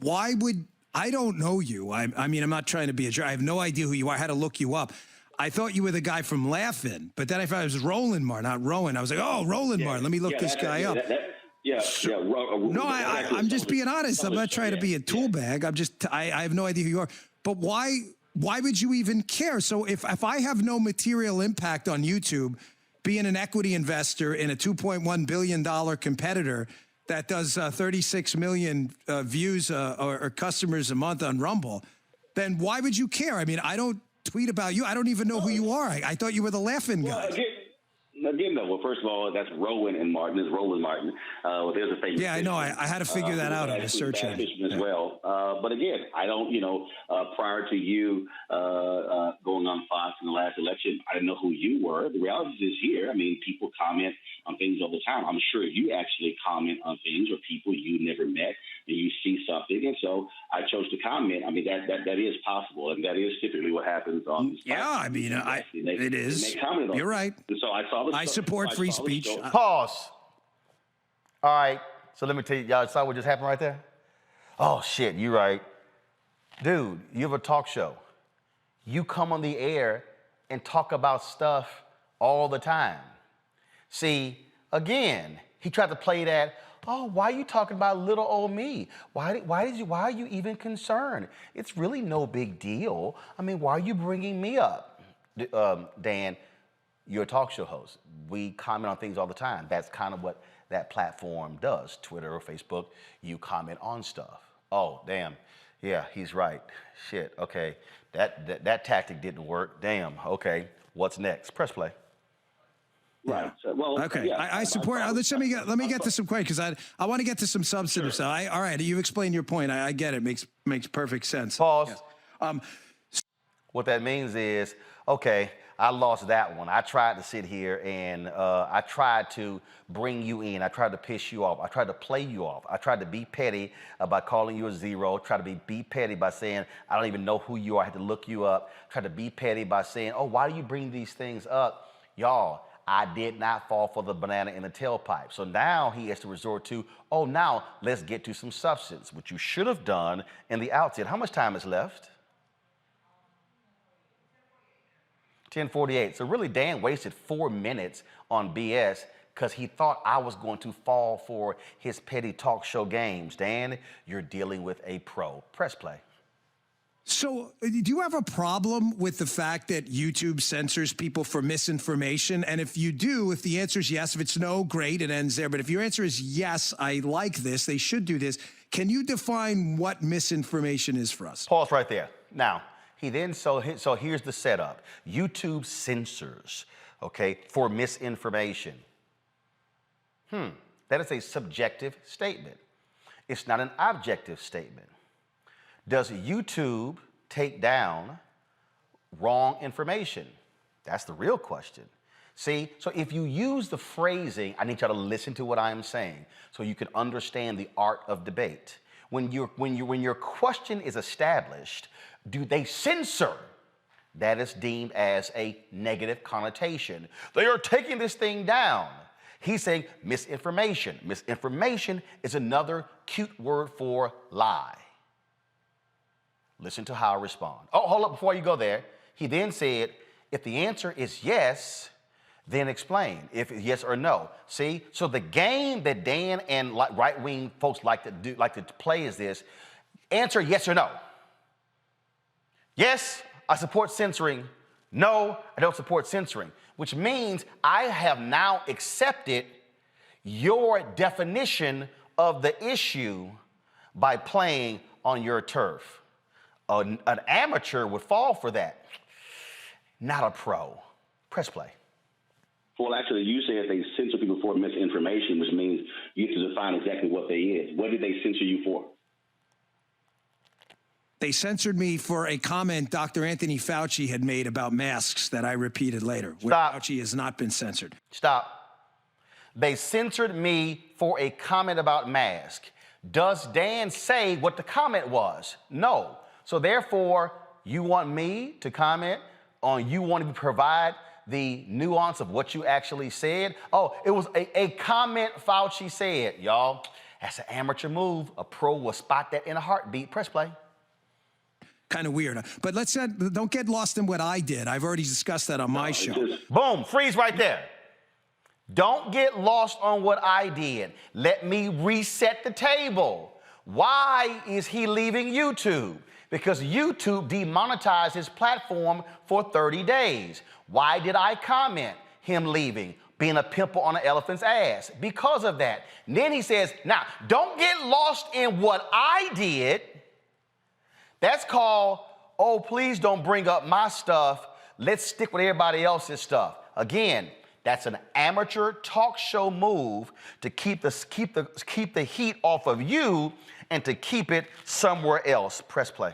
why would I don't know you? I mean, I'm not trying to be a jerk. I have no idea who you are. I had to look you up. I thought you were the guy from Laugh-In, but then I found it was Roland Martin, not Rowan. I was like, oh, Roland Martin. Let me look this guy up. I'm just being honest. I'm not trying to be a tool bag. I have no idea who you are. But why would you even care? So if I have no material impact on YouTube, being an equity investor in a $2.1 billion competitor that does 36 million views or customers a month on Rumble, then why would you care? I mean, I don't tweet about you. I don't even know who you are. I thought you were the Laugh-In guy. Again, though, well, first of all, that's Rowan and Martin. It's Roland Martin. There's a famous. Yeah, I know. I had to figure that out on the search engine as well. But again, I don't. Prior to you going on Fox in the last election, I didn't know who you were. The reality is here. I mean, people comment on things all the time. I'm sure you actually comment on things or people you never met, and you see something, and so I chose to comment. I mean, that is possible, and that is typically what happens on these podcasts. I mean, it is. You're right. And so I saw the. I support free speech. Pause. All right. So let me tell you, y'all saw what just happened right there? Oh, shit, you're right. Dude, you have a talk show. You come on the air and talk about stuff all the time. See, again, he tried to play that, oh, why are you talking about little old me? Why are you even concerned? It's really no big deal. I mean, why are you bringing me up? Dan, you're a talk show host. We comment on things all the time. That's kind of what that platform does. Twitter or Facebook, you comment on stuff. Oh, damn. Yeah, he's right. Shit, okay. That tactic didn't work. Damn, okay. What's next? Press play. Right. Well, okay. Yeah, I support. Let me get to some questions because I want to get to some substantive stuff. All right. You explain your point. I get it. Makes perfect sense. Pause. Yes. What that means is, okay, I lost that one. I tried to sit here and I tried to bring you in. I tried to piss you off. I tried to play you off. I tried to be petty by calling you a zero. Tried to be petty by saying, I don't even know who you are. I had to look you up. Tried to be petty by saying, oh, why do you bring these things up? Y'all, I did not fall for the banana in the tailpipe. So now he has to resort to, oh, now let's get to some substance, which you should have done in the outset. How much time is left? 10:48. So really, Dan wasted 4 minutes on BS because he thought I was going to fall for his petty talk show games. Dan, you're dealing with a pro. Press play. So do you have a problem with the fact that YouTube censors people for misinformation? And if you do, if the answer is yes, if it's no, great, it ends there. But if your answer is yes, I like this, they should do this, can you define what misinformation is for us? Pause right there. Now, he then, so here's the setup. YouTube censors, okay, for misinformation. That is a subjective statement. It's not an objective statement. Does YouTube take down wrong information? That's the real question. See, so if you use the phrasing, I need y'all to listen to what I am saying so you can understand the art of debate. When your question is established, do they censor? That is deemed as a negative connotation. They are taking this thing down. He's saying misinformation. Misinformation is another cute word for lie. Listen to how I respond. Oh, hold up before you go there. He then said, if the answer is yes, then explain if it's yes or no. See, so the game that Dan and right-wing folks like to play is this: answer yes or no. Yes, I support censoring. No, I don't support censoring, which means I have now accepted your definition of the issue by playing on your turf. An amateur would fall for that, not a pro. Press play. Well, actually, you said they censor people for misinformation, which means you have to define exactly what they is. What did they censor you for? They censored me for a comment Dr. Anthony Fauci had made about masks that I repeated later. Stop. Fauci has not been censored. Stop. They censored me for a comment about masks. Does Dan say what the comment was? No. So therefore, you want me to comment on, you want to provide the nuance of what you actually said? Oh, it was a comment Fauci said. Y'all, that's an amateur move. A pro will spot that in a heartbeat. Press play. Kind of weird. But let's don't get lost in what I did. I've already discussed that on my show. Boom, freeze right there. Don't get lost on what I did. Let me reset the table. Why is he leaving YouTube? Because YouTube demonetized his platform for 30 days. Why did I comment him leaving, being a pimple on an elephant's ass? Because of that. And then he says, now, don't get lost in what I did. That's called, oh, please don't bring up my stuff. Let's stick with everybody else's stuff. Again, that's an amateur talk show move to keep the heat off of you and to keep it somewhere else. Press play.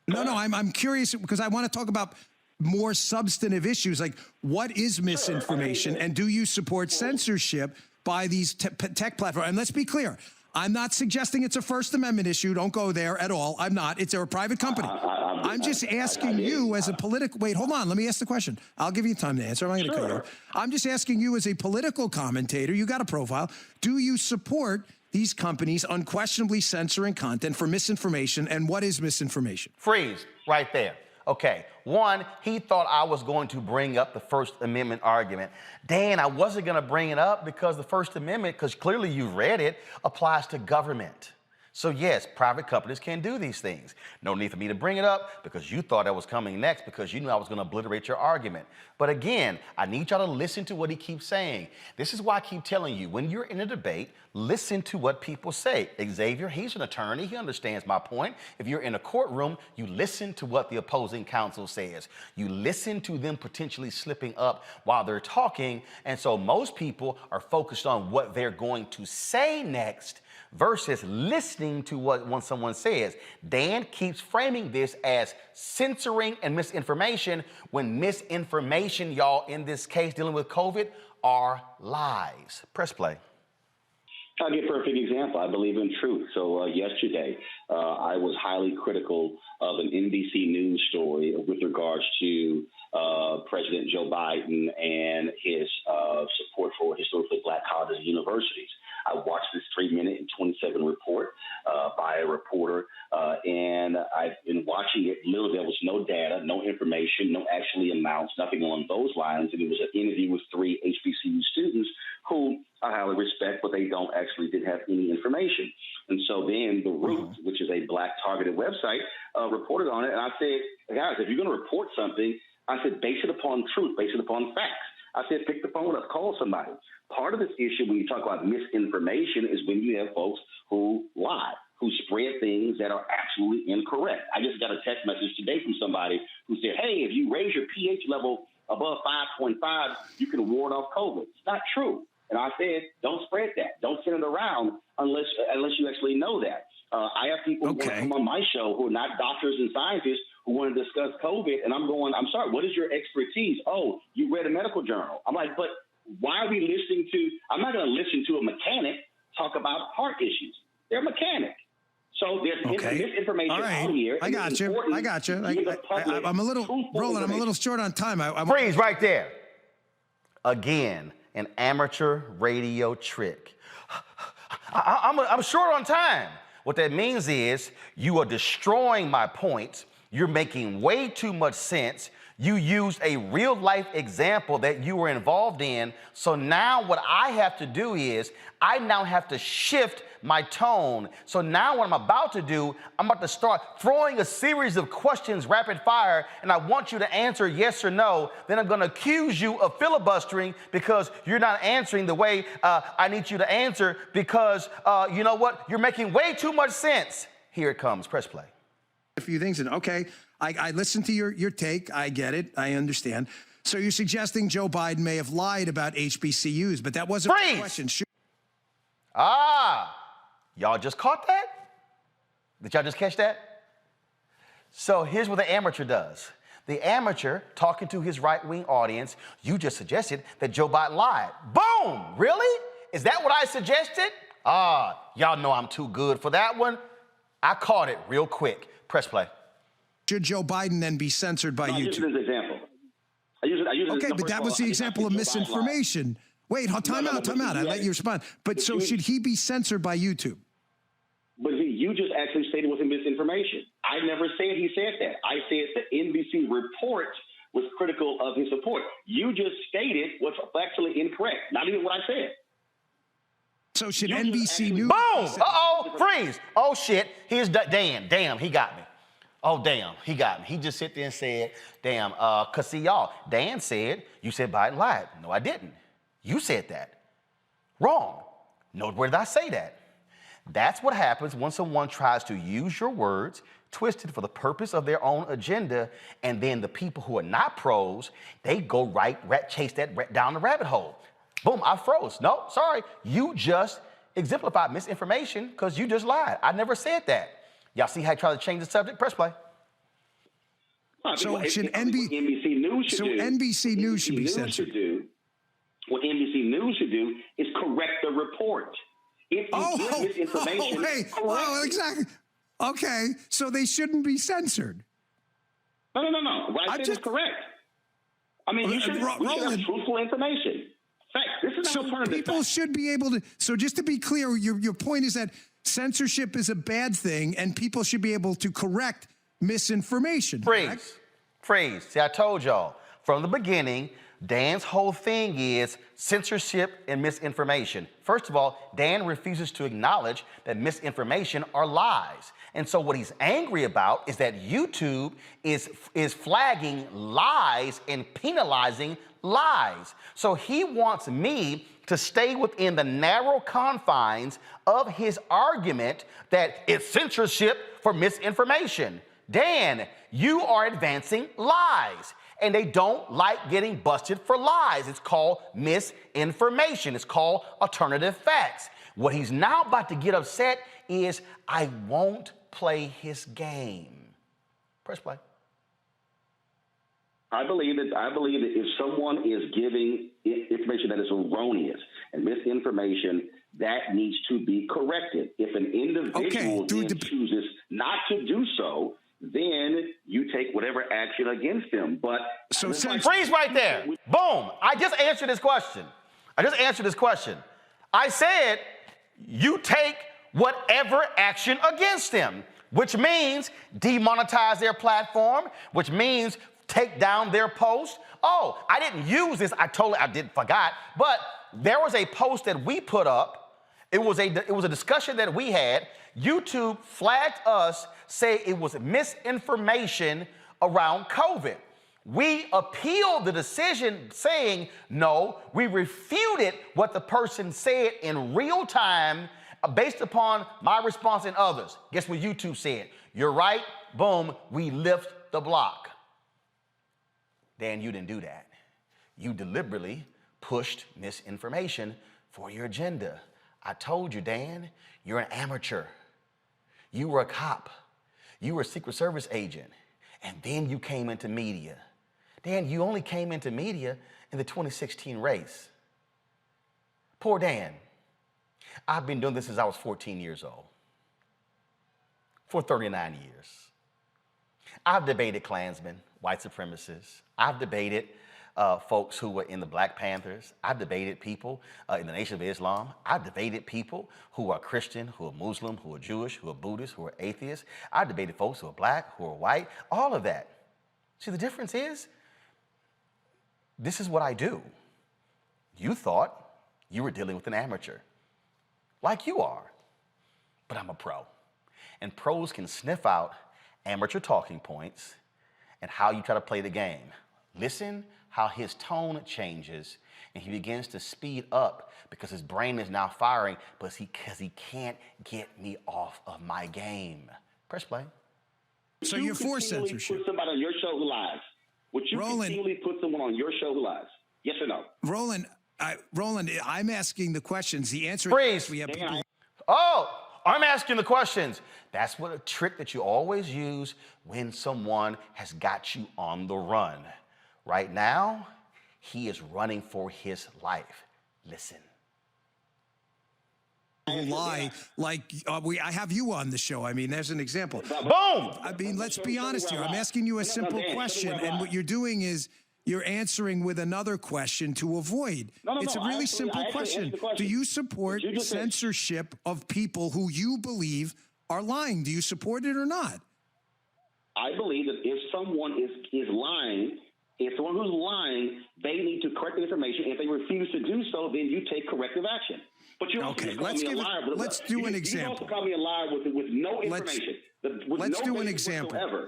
No, I'm curious because I want to talk about more substantive issues like what is misinformation and do you support censorship by these tech platforms? And let's be clear. I'm not suggesting it's a First Amendment issue. Don't go there at all. I'm not. It's a private company. I'm just asking you as a political... Wait, hold on. Let me ask the question. I'll give you time to answer. I'm not going to cut you off. I'm just asking you as a political commentator, you got a profile. Do you support these companies unquestionably censoring content for misinformation? And what is misinformation? Freeze right there. Okay, one, he thought I was going to bring up the First Amendment argument. Dan, I wasn't going to bring it up because the First Amendment, because clearly you've read it, applies to government. So yes, private companies can do these things. No need for me to bring it up because you thought I was coming next because you knew I was going to obliterate your argument. But again, I need y'all to listen to what he keeps saying. This is why I keep telling you, when you're in a debate, listen to what people say. Xavier, he's an attorney. He understands my point. If you're in a courtroom, you listen to what the opposing counsel says. You listen to them potentially slipping up while they're talking. And so most people are focused on what they're going to say next versus listening to what someone says. Dan keeps framing this as censoring and misinformation when misinformation, y'all, in this case dealing with COVID, are lies. Press play. I'll give a perfect example. I believe in truth. So yesterday, I was highly critical of an NBC News story with regards to President Joe Biden and his support for historically black colleges and universities. I watched this 3-minute and 27 report by a reporter, and I've been watching it. Literally, there was no data, no information, no actually amounts, nothing along those lines. And it was an interview with 3 HBCU students who I highly respect, but they don't actually didn't have any information. And so then The Root, which is a black targeted website, reported on it. And I said, guys, if you're going to report something, I said, base it upon truth, base it upon facts. I said, pick the phone up, call somebody. Part of this issue when you talk about misinformation is when you have folks who lie, who spread things that are absolutely incorrect. I just got a text message today from somebody who said, hey, if you raise your pH level above 5.5, you can ward off COVID. It's not true. And I said, don't spread that. Don't send it around unless you actually know that. I have people who want to come on my show who are not doctors and scientists who want to discuss COVID. And I'm going, I'm sorry, what is your expertise? Oh, you read a medical journal. I'm like, but why are we listening to, I'm not going to listen to a mechanic talk about heart issues. They're a mechanic. So there's misinformation out here. I got you. I'm a little, Roland, I'm a little short on time. Freeze right there. Again, an amateur radio trick. I'm short on time. What that means is you are destroying my points. You're making way too much sense. You used a real life example that you were involved in. So now what I have to do is I now have to shift my tone. So now what I'm about to do, I'm about to start throwing a series of questions rapid fire, and I want you to answer yes or no. Then I'm going to accuse you of filibustering because you're not answering the way I need you to answer because you know what? You're making way too much sense. Here it comes. Press play. A few things, and I listened to your take. I get it. I understand. So you're suggesting Joe Biden may have lied about HBCUs, but that wasn't the question. Y'all just caught that? Did y'all just catch that? So here's what the amateur does. The amateur, talking to his right-wing audience, you just suggested that Joe Biden lied. Boom! Really? Is that what I suggested? Y'all know I'm too good for that one. I caught it real quick. Press play. Should Joe Biden then be censored by YouTube? I use it as an example. But that was the example of misinformation. Wait, time out. I let you respond. But so should he be censored by YouTube? But you just actually stated it was misinformation. I never said he said that. I said the NBC report was critical of his support. You just stated what's factually incorrect. Not even what I said. So should NBC News? Boom! Freeze! Oh shit! Here's Dan. Damn, he got me. Oh damn, he got me. He just sit there and said, "Damn." Cause see y'all, Dan said you said Biden lied. No, I didn't. You said that. Wrong. No, where did I say that? That's what happens when someone tries to use your words, twisted for the purpose of their own agenda, and then the people who are not pros, they go chase that down the rabbit hole. Boom, I froze. No, sorry. You just exemplified misinformation because you just lied. I never said that. Y'all see how I try to change the subject? Press play. So should NBC News should be censored? What NBC News should do is correct the report. If you give misinformation, exactly. Okay, so they shouldn't be censored. No. What I said is correct. I mean, we should have truthful information. Facts. This is not alternative. People should be able to. So just to be clear, your point is that censorship is a bad thing, and people should be able to correct misinformation. Freeze. See, I told y'all from the beginning. Dan's whole thing is censorship and misinformation. First of all, Dan refuses to acknowledge that misinformation are lies. And so what he's angry about is that YouTube is flagging lies and penalizing lies. So he wants me to stay within the narrow confines of his argument that it's censorship for misinformation. Dan, you are advancing lies. And they don't like getting busted for lies. It's called misinformation. It's called alternative facts. What he's now about to get upset is I won't play his game. Press play. I believe that if someone is giving information that is erroneous and misinformation, that needs to be corrected. If an individual chooses not to do so, then you take whatever action against them. But freeze right there. Boom. I just answered this question. I said you take whatever action against them, which means demonetize their platform, which means take down their post. Oh, I didn't use this. I forgot. But there was a post that we put up It was a discussion that we had. YouTube flagged us, say it was misinformation around COVID. We appealed the decision saying, no, we refuted what the person said in real time based upon my response and others. Guess what YouTube said? You're right, boom, we lift the block. Dan, you didn't do that. You deliberately pushed misinformation for your agenda. I told you, Dan, you're an amateur. You were a cop. You were a Secret Service agent. And then you came into media. Dan, you only came into media in the 2016 race. Poor Dan. I've been doing this since I was 14 years old. For 39 years. I've debated Klansmen, white supremacists. I've debated folks who were in the Black Panthers. I've debated people in the Nation of Islam. I've debated people who are Christian, who are Muslim, who are Jewish, who are Buddhist, who are atheists. I've debated folks who are black, who are white, all of that. See, the difference is, this is what I do. You thought you were dealing with an amateur, like you are, but I'm a pro. And pros can sniff out amateur talking points and how you try to play the game. Listen how his tone changes and he begins to speed up because his brain is now firing because he can't get me off of my game. Press play. So you're for censorship. Put somebody on your show who lies. Would you continually put someone on your show who lies? Yes or no? Roland, I'm asking the questions. The answer Freeze. is we have people. Oh, I'm asking the questions. That's what a trick that you always use when someone has got you on the run. Right now, he is running for his life. Listen. Lie like I have you on the show. I mean, there's an example. Boom! I mean, let's be honest here. I'm asking you a simple question, and what you're doing is you're answering with another question to avoid. It's a really simple question. Do you support censorship of people who you believe are lying? Do you support it or not? I believe that if someone is lying, if someone who's lying, they need to correct the information. If they refuse to do so, then you take corrective action. But you also call me a liar. Let's do an example. You also call me a liar with no information. Let's do an example.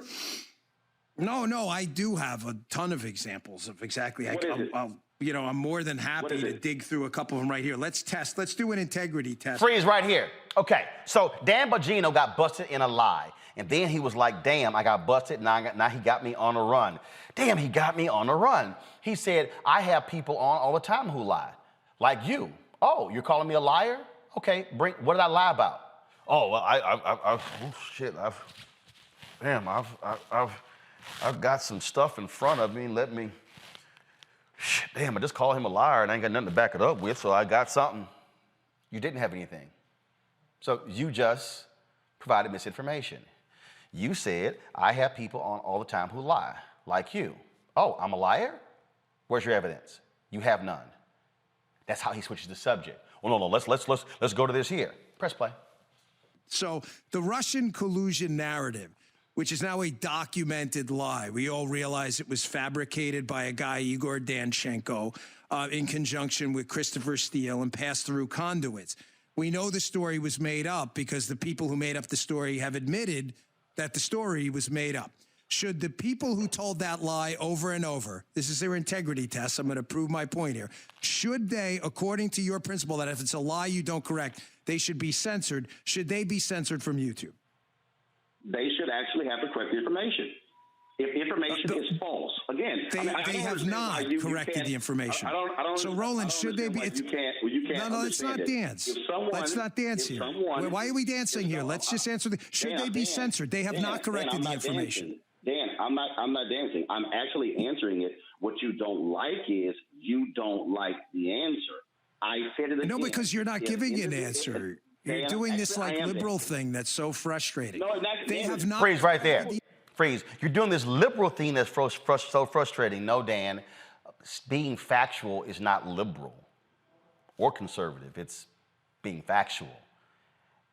No, I do have a ton of examples of exactly. I'm more than happy to dig through a couple of them right here. Let's test. Let's do an integrity test. Freeze right here. Okay, so Dan Bongino got busted in a lie. And then he was like, damn, I got busted. Now he got me on a run. Damn, he got me on a run. He said, I have people on all the time who lie, like you. Oh, you're calling me a liar? Okay, what did I lie about? Oh, well, I've got some stuff in front of me. I just called him a liar and I ain't got nothing to back it up with, so I got something. You didn't have anything. So you just provided misinformation. You said, I have people on all the time who lie, like you. Oh, I'm a liar? Where's your evidence? You have none. That's how he switches the subject. Well, no, let's go to this here. Press play. So the Russian collusion narrative, which is now a documented lie. We all realize it was fabricated by a guy, Igor Danchenko, in conjunction with Christopher Steele and passed through conduits. We know the story was made up because the people who made up the story have admitted that the story was made up. Should the people who told that lie over and over, this is their integrity test, I'm going to prove my point here, should they, according to your principle that if it's a lie you don't correct, they should be censored, should they be censored from YouTube? They should actually have to correct the information. If information is false, again, they have not corrected the information. So, Roland, should they be? No, let's not dance. Let's not dance here. Why are we dancing here? Let's just answer the. Should they be censored? They have not corrected the information. Dan, I'm not dancing. I'm actually answering it. What you don't like is you don't like the answer. I said it again. No, because you're not giving an answer. You're doing this like liberal thing that's so frustrating. No, they have not. Freeze right there. Freeze. You're doing this liberal thing that's so frustrating. No, Dan, being factual is not liberal or conservative. It's being factual.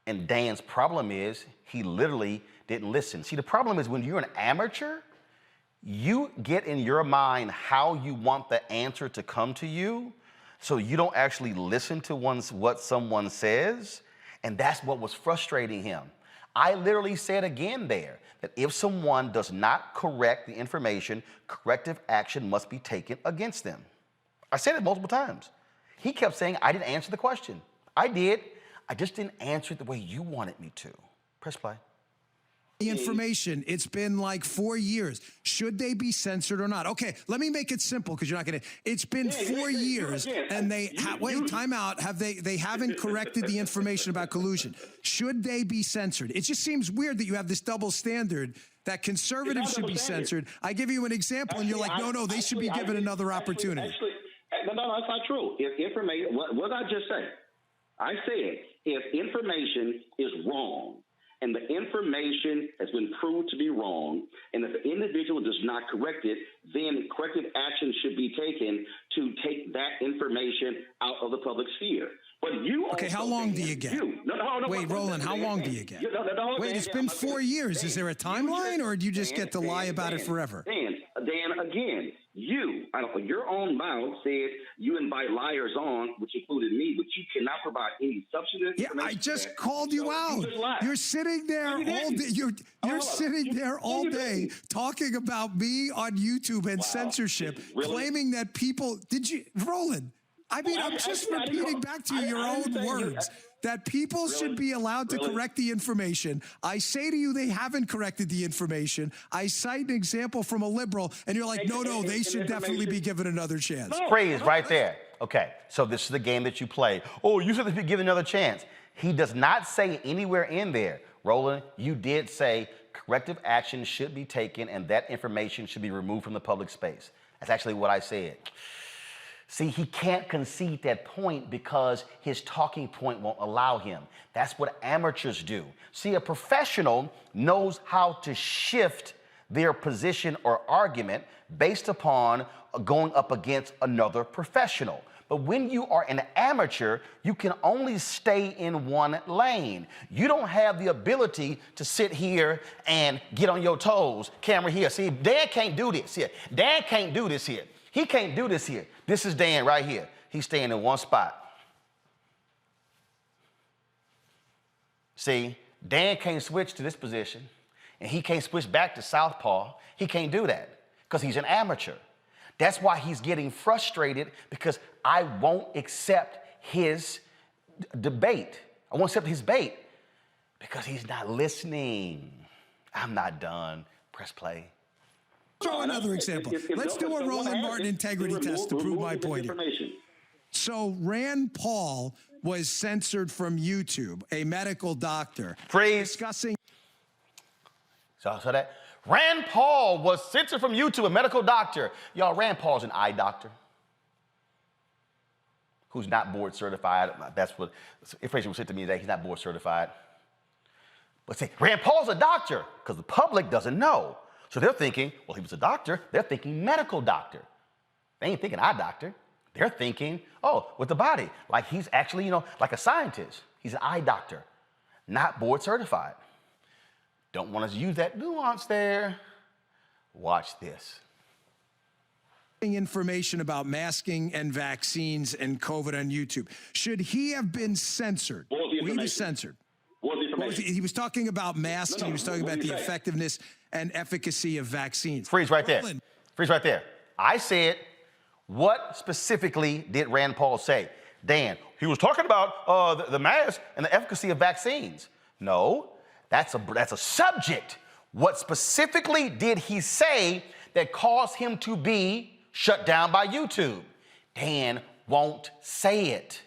And Dan's problem is he literally didn't listen. See, the problem is when you're an amateur, you get in your mind how you want the answer to come to you. So you don't actually listen to what someone says? And that's what was frustrating him. I literally said again there that if someone does not correct the information, corrective action must be taken against them. I said it multiple times. He kept saying, I didn't answer the question. I did. I just didn't answer it the way you wanted me to. Press play. The information, it's been like 4 years. Should they be censored or not? Okay, let me make it simple because you're not going to. It's been 4 years and they wait, time out. They haven't corrected the information about collusion. Should they be censored? It just seems weird that you have this double standard that conservatives should be censored. I give you an example and you're like, no, they should be given another opportunity. No, that's not true. If information, what did I just say? I said if information is wrong, and the information has been proved to be wrong, and if the individual does not correct it, then corrective action should be taken to take that information out of the public sphere. But you okay, how long do you get? Wait, Roland, how long do you get? Wait, it's been 4 years. Is there a timeline, or do you just get to lie about it forever? Dan, again, your own mouth said you invite liars on, which included me, but you cannot provide any substantive information. Yeah, I just called you out. You're sitting there all day. You're sitting there all day talking about me on YouTube and censorship, claiming that people. Roland? I mean, I'm just repeating back to you your own words. That people should be allowed to correct the information. I say to you, they haven't corrected the information. I cite an example from a liberal, and you're like, no, they should definitely be given another chance. Freeze right there. Okay, so this is the game that you play. Oh, you said they should be given another chance. He does not say anywhere in there, Roland, you did say corrective action should be taken and that information should be removed from the public space. That's actually what I said. See, he can't concede that point because his talking point won't allow him. That's what amateurs do. See, a professional knows how to shift their position or argument based upon going up against another professional. But when you are an amateur, you can only stay in one lane. You don't have the ability to sit here and get on your toes. Camera here. See, Dan can't do this here. Dan can't do this here. He can't do this here. This is Dan right here. He's staying in one spot. See, Dan can't switch to this position, and he can't switch back to southpaw. He can't do that because he's an amateur. That's why he's getting frustrated because I won't accept his debate. I won't accept his bait because he's not listening. I'm not done. Press play. Throw another example. Let's do a Roland Martin integrity test to prove my point here. So Rand Paul was censored from YouTube, a medical doctor. Freeze. Discussing. So that Rand Paul was censored from YouTube, a medical doctor. Y'all, Rand Paul's an eye doctor who's not board certified. That's what information was sent to me today. He's not board certified. But see, Rand Paul's a doctor because the public doesn't know. So they're thinking, well, he was a doctor. They're thinking medical doctor. They ain't thinking eye doctor. They're thinking, oh, with the body. Like he's actually, like a scientist. He's an eye doctor, not board certified. Don't want to use that nuance there. Watch this. Information about masking and vaccines and COVID on YouTube. Should he have been censored? He was censored. He was talking about masks. He was talking about the effectiveness and efficacy of vaccines. Freeze right there. Freeze right there. I said, what specifically did Rand Paul say? Dan, he was talking about the mask and the efficacy of vaccines. No, that's a subject. What specifically did he say that caused him to be shut down by YouTube? Dan won't say it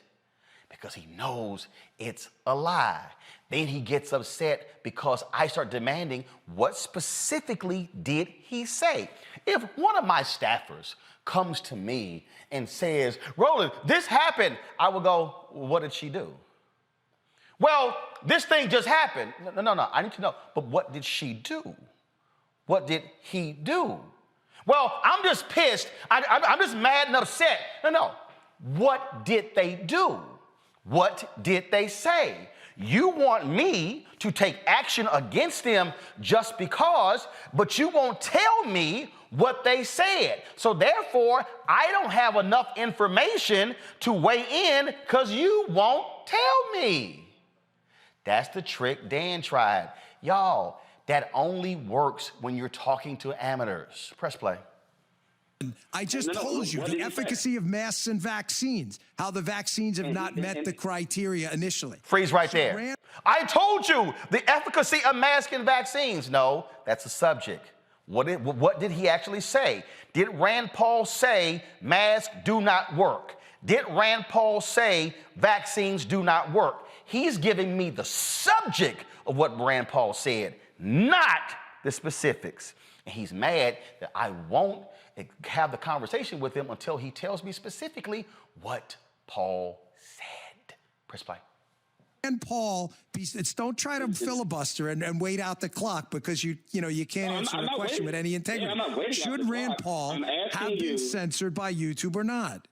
because he knows it's a lie. Then he gets upset because I start demanding what specifically did he say. If one of my staffers comes to me and says, Roland, this happened, I will go, what did she do? Well, this thing just happened. No, I need to know. But what did she do? What did he do? Well, I'm just pissed. I'm just mad and upset. No. What did they do? What did they say? You want me to take action against them just because, but you won't tell me what they said. So therefore, I don't have enough information to weigh in because you won't tell me. That's the trick Dan tried. Y'all, that only works when you're talking to amateurs. Press play. I just told you the efficacy of masks and vaccines, how the vaccines have not met the criteria initially. Freeze right there. I told you the efficacy of masks and vaccines. No, that's the subject. What did he actually say? Did Rand Paul say masks do not work? Did Rand Paul say vaccines do not work? He's giving me the subject of what Rand Paul said, not the specifics. And he's mad that I won't have the conversation with him until he tells me specifically what Paul said. Press play. And Paul, don't try to filibuster and wait out the clock because you can't answer a question with any integrity. Should Rand Paul have been censored by YouTube or not?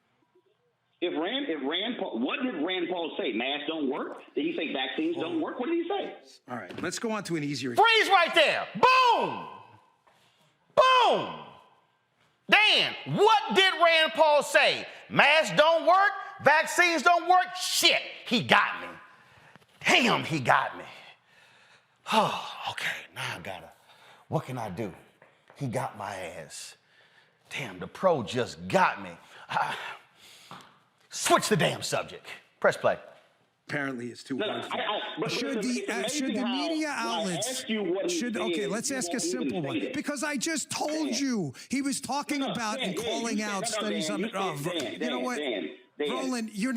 If Rand Paul, what did Rand Paul say? Masks don't work? Did he say vaccines don't work? What did he say? All right, let's go on to an easier. Freeze right there. Boom. Boom. Dan, what did Rand Paul say? Masks don't work? Vaccines don't work? Shit, he got me. Damn, he got me. Oh, okay, now I gotta, what can I do? He got my ass. Damn, the pro just got me. Switch the damn subject. Press play. Apparently, it's too hard. Should the media outlets? Okay, let's ask a simple one. Because I just told you he was talking about and calling out studies on. You know what, Roland, you're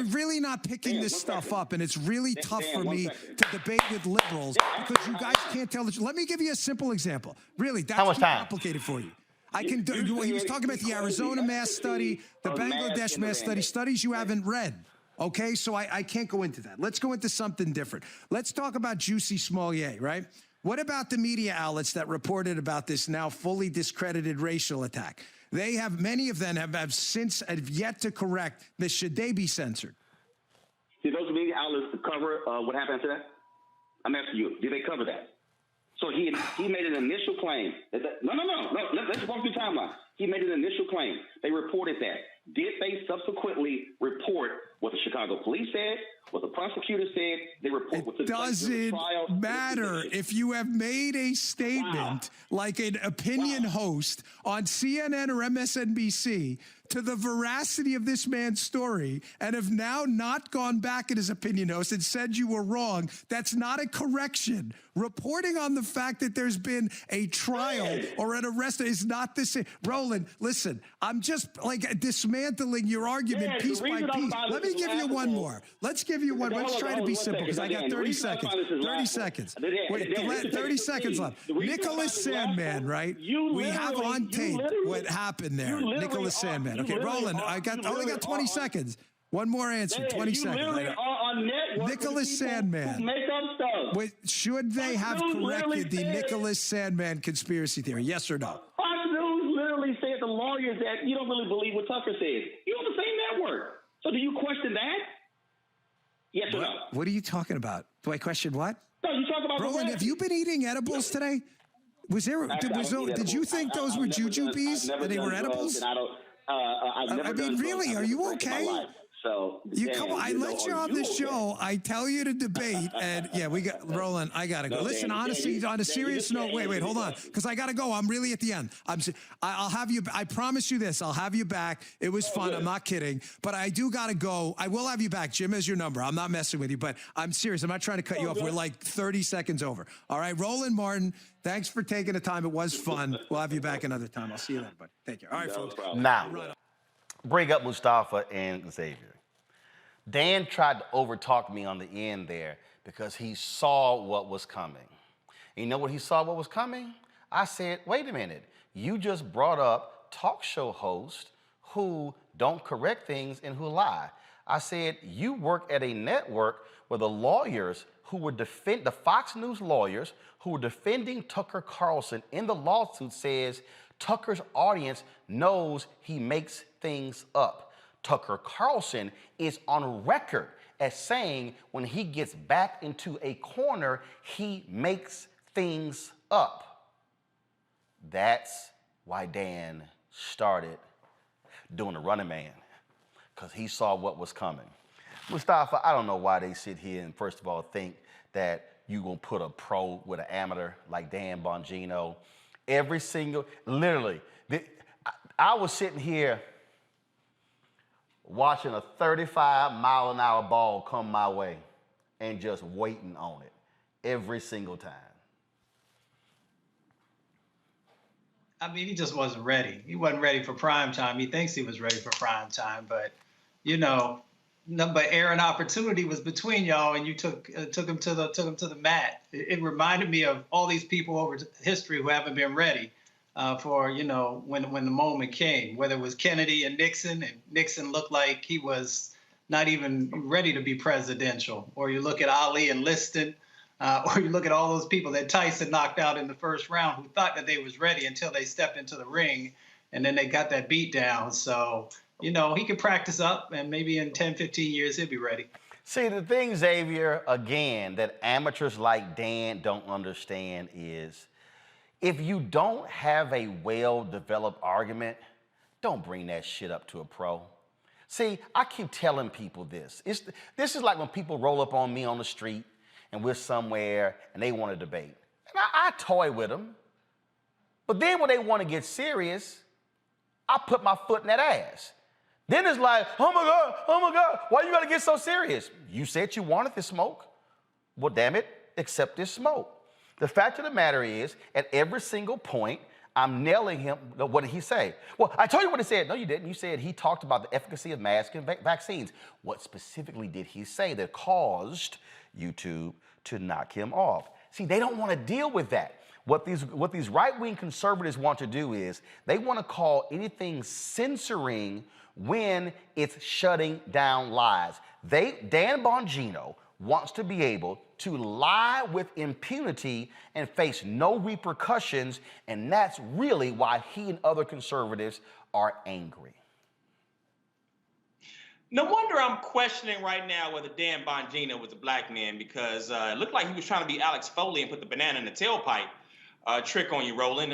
really not picking this stuff up, and it's really tough for me to debate with liberals because you guys can't tell the truth. Let me give you a simple example. Really, that's too complicated for you. I can do. He was talking about the Arizona mass study, the Bangladesh mass study, studies you haven't read. Okay, so I can't go into that. Let's go into something different. Let's talk about Juicy Smollett, right? What about the media outlets that reported about this now fully discredited racial attack? Many of them have yet to correct this. Should they be censored? Did those media outlets cover what happened to that? I'm asking you, did they cover that? So he made an initial claim. No. Let's walk through the timeline. He made an initial claim. They reported that. Did they subsequently report what the Chicago police said, what the prosecutor said? They report what the trial. It doesn't matter if you have made a statement like an opinion host on CNN or MSNBC to the veracity of this man's story and have now not gone back at his opinion host and said you were wrong. That's not a correction. Reporting on the fact that there's been a trial or an arrest is not the same. Roland, listen, I'm just dismantling your argument piece by piece. Let me give you one more. Let's give you one. Let's try to be simple because I got 30 seconds. 30 seconds. Wait, 30 seconds left. Nicholas Sandmann, right? We have on tape what happened there. Nicholas Sandmann. Okay, Roland, only got 20 seconds. One more answer, 20 seconds. Nicholas Sandmann. Wait, should they have corrected the Nicholas Sandmann conspiracy theory? Yes or no? Fox News literally said to lawyers that you don't really believe what Tucker says. You're on the same network. So do you question that? Yes or no? What are you talking about? Do I question what? No, you talk about Roland, have you been eating edibles today? Did you think those were jujubes? That they were edibles? I mean, really, are you okay? So I let you on the show. I tell you to debate, and we got Roland. I gotta go. Listen, honestly, on a serious note, wait, hold on, because I gotta go. I'm really at the end. I'll have you. I promise you this. I'll have you back. It was fun. I'm not kidding, but I do gotta go. I will have you back. Jim has your number. I'm not messing with you, but I'm serious. I'm not trying to cut you off. We're like 30 seconds over. All right, Roland Martin. Thanks for taking the time. It was fun. We'll have you back another time. I'll see you then, buddy. Thank you. All right, folks. Now, bring up Mustafa and Xavier. Dan tried to overtalk me on the end there because he saw what was coming. And you know what he saw what was coming? I said, wait a minute. You just brought up talk show hosts who don't correct things and who lie. I said, you work at a network where the lawyers who were the Fox News lawyers who were defending Tucker Carlson in the lawsuit says Tucker's audience knows he makes things up. Tucker Carlson is on record as saying when he gets back into a corner, he makes things up. That's why Dan started doing the running man, because he saw what was coming. Mustafa, I don't know why they sit here and first of all think that you're gonna put a pro with an amateur like Dan Bongino. Every single, literally, I was sitting here watching a 35-mile-an-hour ball come my way and just waiting on it every single time. I mean, he just wasn't ready. He wasn't ready for prime time. He thinks he was ready for prime time, but but air and opportunity was between y'all, and you took him to the mat. It reminded me of all these people over history who haven't been ready for when the moment came. Whether it was Kennedy and Nixon looked like he was not even ready to be presidential, or you look at Ali and Liston. Or you look at all those people that Tyson knocked out in the first round who thought that they was ready until they stepped into the ring, and then they got that beat down. So, he could practice up, and maybe in 10, 15 years, he'll be ready. See, the thing, Xavier, again, that amateurs like Dan don't understand is if you don't have a well-developed argument, don't bring that shit up to a pro. See, I keep telling people this. This is like when people roll up on me on the street and we're somewhere and they want to debate. And I toy with them. But then when they want to get serious, I put my foot in that ass. Then it's like, oh my God, why you gotta get so serious? You said you wanted this smoke. Well, damn it, accept this smoke. The fact of the matter is, at every single point, I'm nailing him. What did he say? Well, I told you what he said. No, you didn't. You said he talked about the efficacy of masks and vaccines. What specifically did he say that caused YouTube to knock him off? See, they don't want to deal with that. What these right-wing conservatives want to do is they want to call anything censoring when it's shutting down lies. Dan Bongino wants to be able to lie with impunity and face no repercussions, and that's really why he and other conservatives are angry. No wonder I'm questioning right now whether Dan Bongino was a black man, because it looked like he was trying to be Alex Foley and put the banana in the tailpipe trick on you, Roland.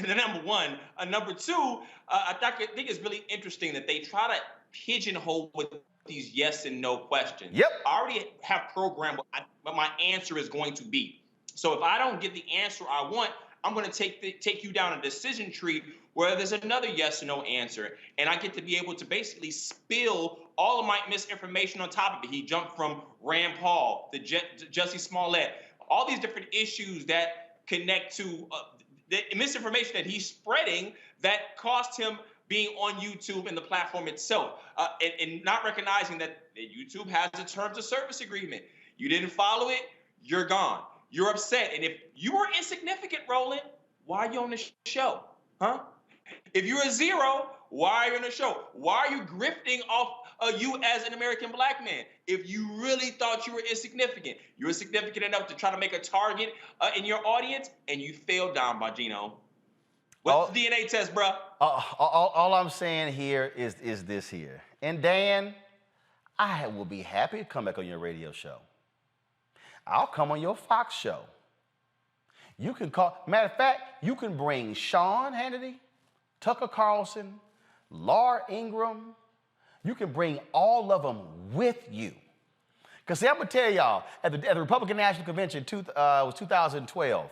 Number one. Number two, I think it's really interesting that they try to pigeonhole with these yes and no questions. Yep. I already have programmed what my answer is going to be. So if I don't get the answer I want, I'm going to take you down a decision tree where there's another yes or no answer, and I get to be able to basically spill all of my misinformation on top of it. He jumped from Rand Paul, the Jussie Smollett, all these different issues that connect to the misinformation that he's spreading that cost him being on YouTube and the platform itself, and not recognizing that YouTube has a terms of service agreement. You didn't follow it, you're gone. You're upset. And if you were insignificant, Roland, why are you on the show? Huh? If you're a zero, why are you on the show? Why are you grifting off you as an American black man? If you really thought you were insignificant, you were significant enough to try to make a target in your audience, and you failed, Don Bongino. What's the DNA test, bro? All I'm saying here is this here. And Dan, I will be happy to come back on your radio show. I'll come on your Fox show. You can call, matter of fact, you can bring Sean Hannity, Tucker Carlson, Laura Ingraham. You can bring all of them with you. Because see, I'm going to tell y'all, at the Republican National Convention, was 2012,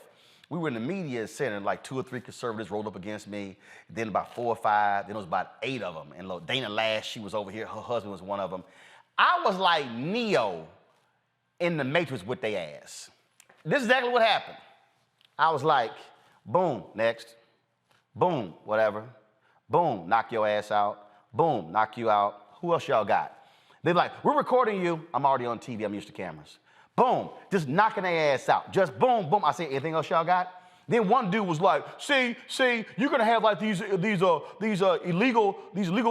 we were in the media center, like 2 or 3 conservatives rolled up against me, then about 4 or 5, then it was about 8 of them. And look, Dana Lash, she was over here, her husband was one of them. I was like Neo in the Matrix with their ass. This is exactly what happened. I was like, boom, next. Boom, whatever. Boom, knock your ass out. Boom, knock you out. Who else y'all got? They're like, we're recording you. I'm already on TV. I'm used to cameras. Boom, just knocking their ass out. Just boom, boom. I say, anything else y'all got? Then one dude was like, see, you're gonna have like these illegal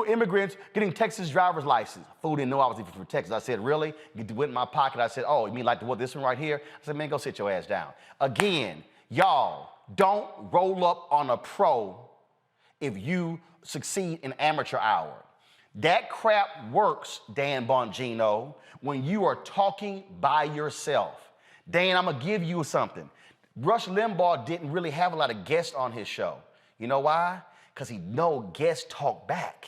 immigrants getting Texas driver's license. Fool didn't know I was even from Texas. I said, really? He went in my pocket. I said, oh, you mean like this one right here? I said, man, go sit your ass down. Again, y'all, don't roll up on a pro if you succeed in amateur hour. That crap works, Dan Bongino, when you are talking by yourself. Dan, I'm gonna give you something. Rush Limbaugh didn't really have a lot of guests on his show. You know why? Because he know guests talk back.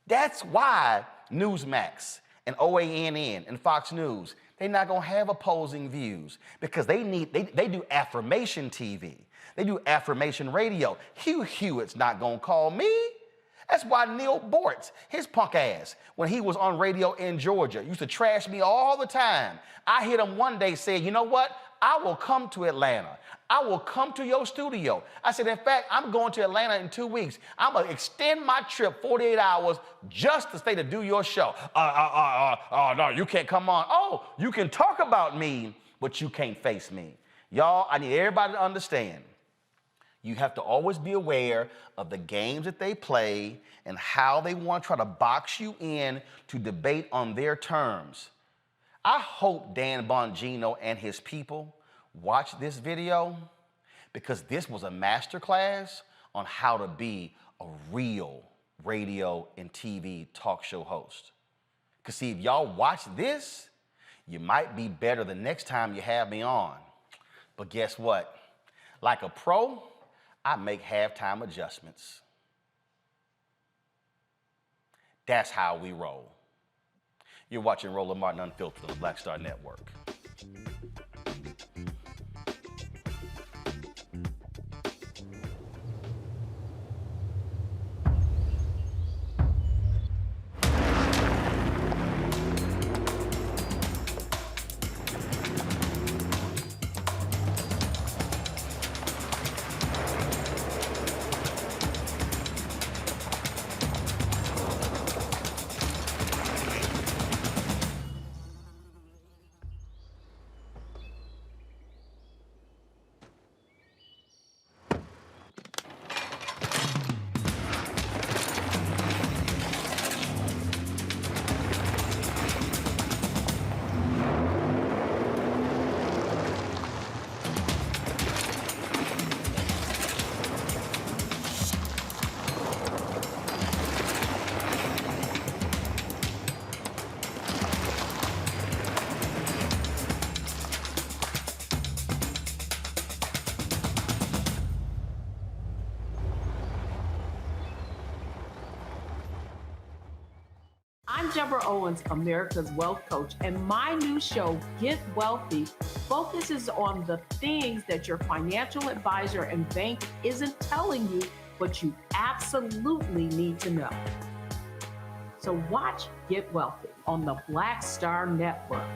That's why Newsmax and OANN and Fox News, they're not gonna have opposing views because they do affirmation TV. They do affirmation radio. Hugh Hewitt's not gonna call me. That's why Neil Bortz, his punk ass, when he was on radio in Georgia, used to trash me all the time. I hit him one day saying, you know what? I will come to Atlanta. I will come to your studio. I said, in fact, I'm going to Atlanta in 2 weeks. I'm gonna extend my trip 48 hours just to stay to do your show. No, you can't come on. Oh, you can talk about me, but you can't face me. Y'all, I need everybody to understand. You have to always be aware of the games that they play and how they want to try to box you in to debate on their terms. I hope Dan Bongino and his people watch this video because this was a masterclass on how to be a real radio and TV talk show host. Because see, if y'all watch this, you might be better the next time you have me on. But guess what? Like a pro, I make halftime adjustments. That's how we roll. You're watching Roland Martin Unfiltered on the Black Star Network. I'm Deborah Owens, America's Wealth Coach, and my new show, Get Wealthy, focuses on the things that your financial advisor and bank isn't telling you, but you absolutely need to know. So watch Get Wealthy on the Black Star Network.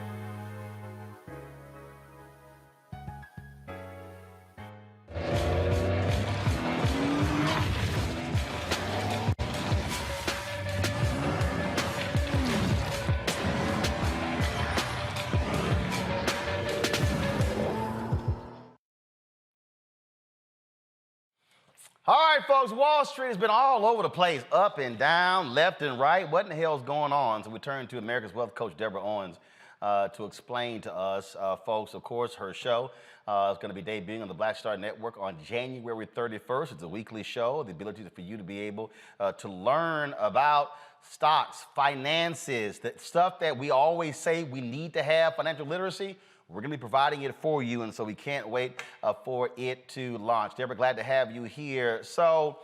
All right, folks, Wall Street has been all over the place, up and down, left and right. What in the hell is going on? So we turn to America's Wealth Coach, Deborah Owens, to explain to us, folks, of course, her show is going to be debuting on the Black Star Network on January 31st. It's a weekly show, the ability for you to be able to learn about stocks, finances, the stuff that we always say we need to have, financial literacy. We're going to be providing it for you, and so we can't wait for it to launch. Deborah, glad to have you here. So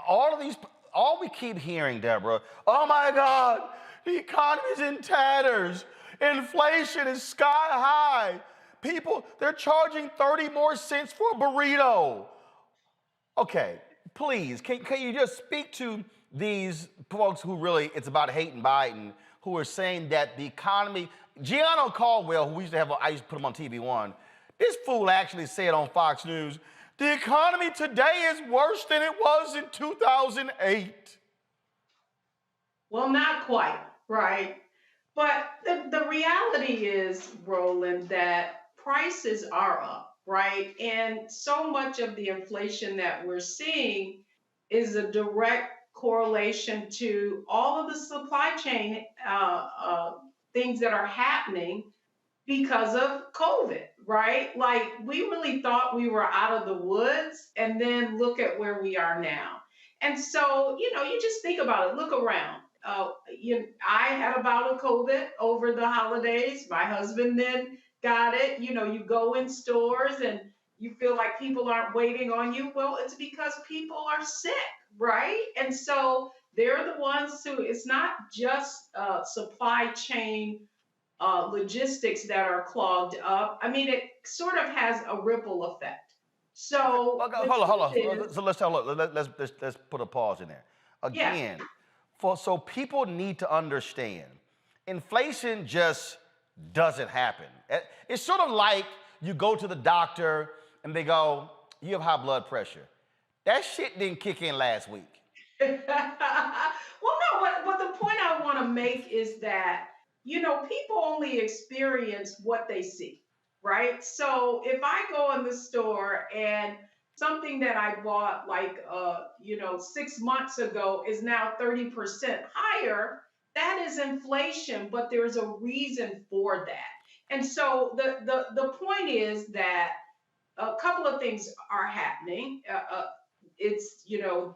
all we keep hearing, Deborah, oh my God, the economy is in tatters. Inflation is sky high. People, they're charging 30 more cents for a burrito. Okay, please, can you just speak to these folks who really, it's about hating Biden, who are saying that the economy, Gianno Caldwell, who I used to put him on TV One, this fool actually said on Fox News, the economy today is worse than it was in 2008. Well, not quite, right? But the reality is, Roland, that prices are up, right? And so much of the inflation that we're seeing is a direct correlation to all of the supply chain things that are happening because of COVID, right? Like, we really thought we were out of the woods, and then look at where we are now. And so, you just think about it, look around. I had a bout of COVID over the holidays. My husband then Got it. You know, you go in stores and you feel like people aren't waiting on you. Well, it's because people are sick, right? And so they're the ones who, it's not just supply chain logistics that are clogged up. I mean, it sort of has a ripple effect. So Okay, hold on. So let's put a pause in there. Again, so people need to understand, inflation just doesn't happen. It's sort of like you go to the doctor and they go, "You have high blood pressure." That shit didn't kick in last week. Well, no, but the point I want to make is that, you know, people only experience what they see, right? So if I go in the store and something that I bought like, 6 months ago is now 30% higher, that is inflation, but there's a reason for that. And so the point is that a couple of things are happening. It's,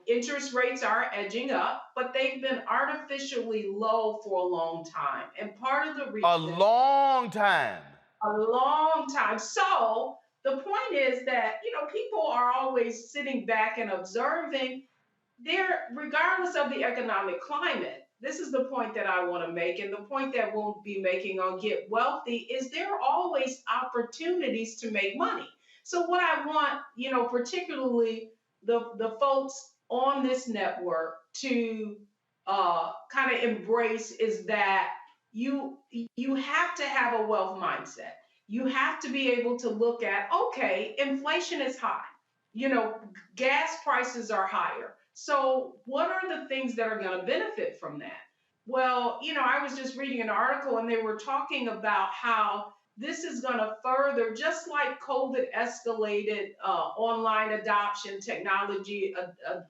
interest rates are edging up, but they've been artificially low for a long time. And part of the reason— A long time. A long time. So the point is that, people are always sitting back and observing. Regardless of the economic climate, this is the point that I want to make, and the point that we'll be making on Get Wealthy is there are always opportunities to make money. So what I want, particularly the folks on this network to kind of embrace is that you have to have a wealth mindset. You have to be able to look at, okay, inflation is high. Gas prices are higher. So what are the things that are going to benefit from that? Well, I was just reading an article and they were talking about how this is going to further, just like COVID escalated online adoption, technology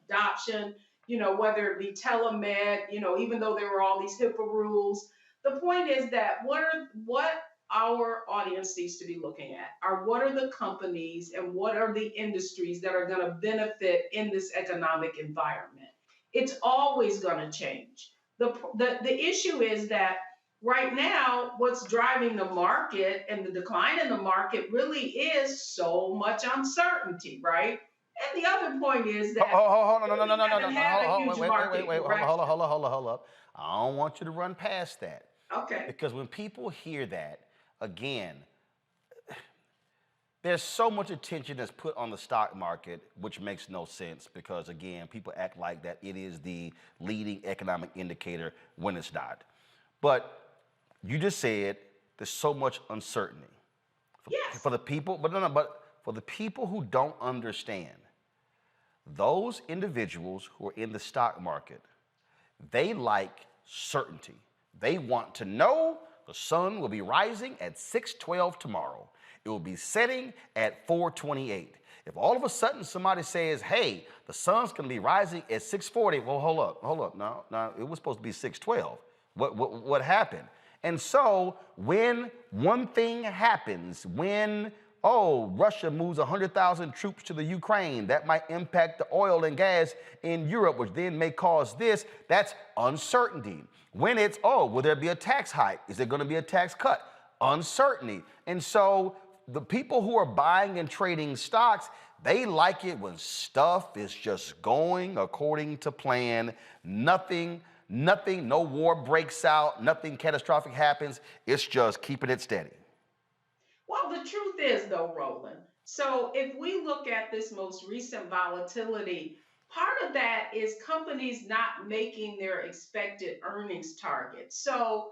adoption, whether it be telemed, even though there were all these HIPAA rules. The point is that what our audience needs to be looking at are what are the companies and what are the industries that are going to benefit in this economic environment. It's always going to change. The issue is that right now, what's driving the market and the decline in the market really is so much uncertainty, right? And the other point is that hold on, I don't want you to run past that. Okay. Because when people hear that, again, there's so much attention that's put on the stock market, which makes no sense because, again, people act like that it is the leading economic indicator when it's not. But you just said there's so much uncertainty. For the people, but for the people who don't understand, those individuals who are in the stock market, they like certainty. They want to know the sun will be rising at 6:12 tomorrow. It will be setting at 4:28. If all of a sudden somebody says, hey, the sun's going to be rising at 6:40, well, hold up. No, it was supposed to be 6:12. What happened? And so when one thing happens, when, Russia moves 100,000 troops to the Ukraine, that might impact the oil and gas in Europe, which then may cause this, that's uncertainty. When it's, will there be a tax hike? Is there going to be a tax cut? Uncertainty. And so the people who are buying and trading stocks, they like it when stuff is just going according to plan. Nothing, no war breaks out, nothing catastrophic happens. It's just keeping it steady. Well, the truth is, though, Roland, so if we look at this most recent volatility, part of that is companies not making their expected earnings targets. So,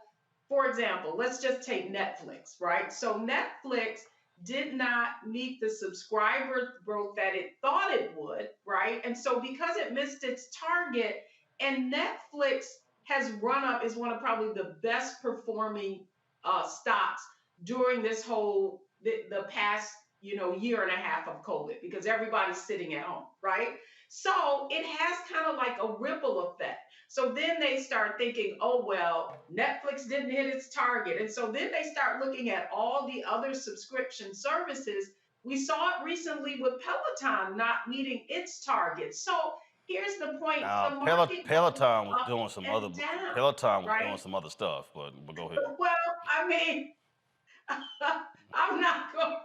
for example, let's just take Netflix, right? So Netflix did not meet the subscriber growth that it thought it would, right? And so because it missed its target, and Netflix has run up, is one of probably the best performing stocks during this whole, the past, year and a half of COVID, because everybody's sitting at home, right? So it has kind of like a ripple effect. So then they start thinking, Netflix didn't hit its target. And so then they start looking at all the other subscription services. We saw it recently with Peloton not meeting its target. So here's the point. Peloton was doing some other doing some other stuff, but go ahead. Well, I mean, I'm not going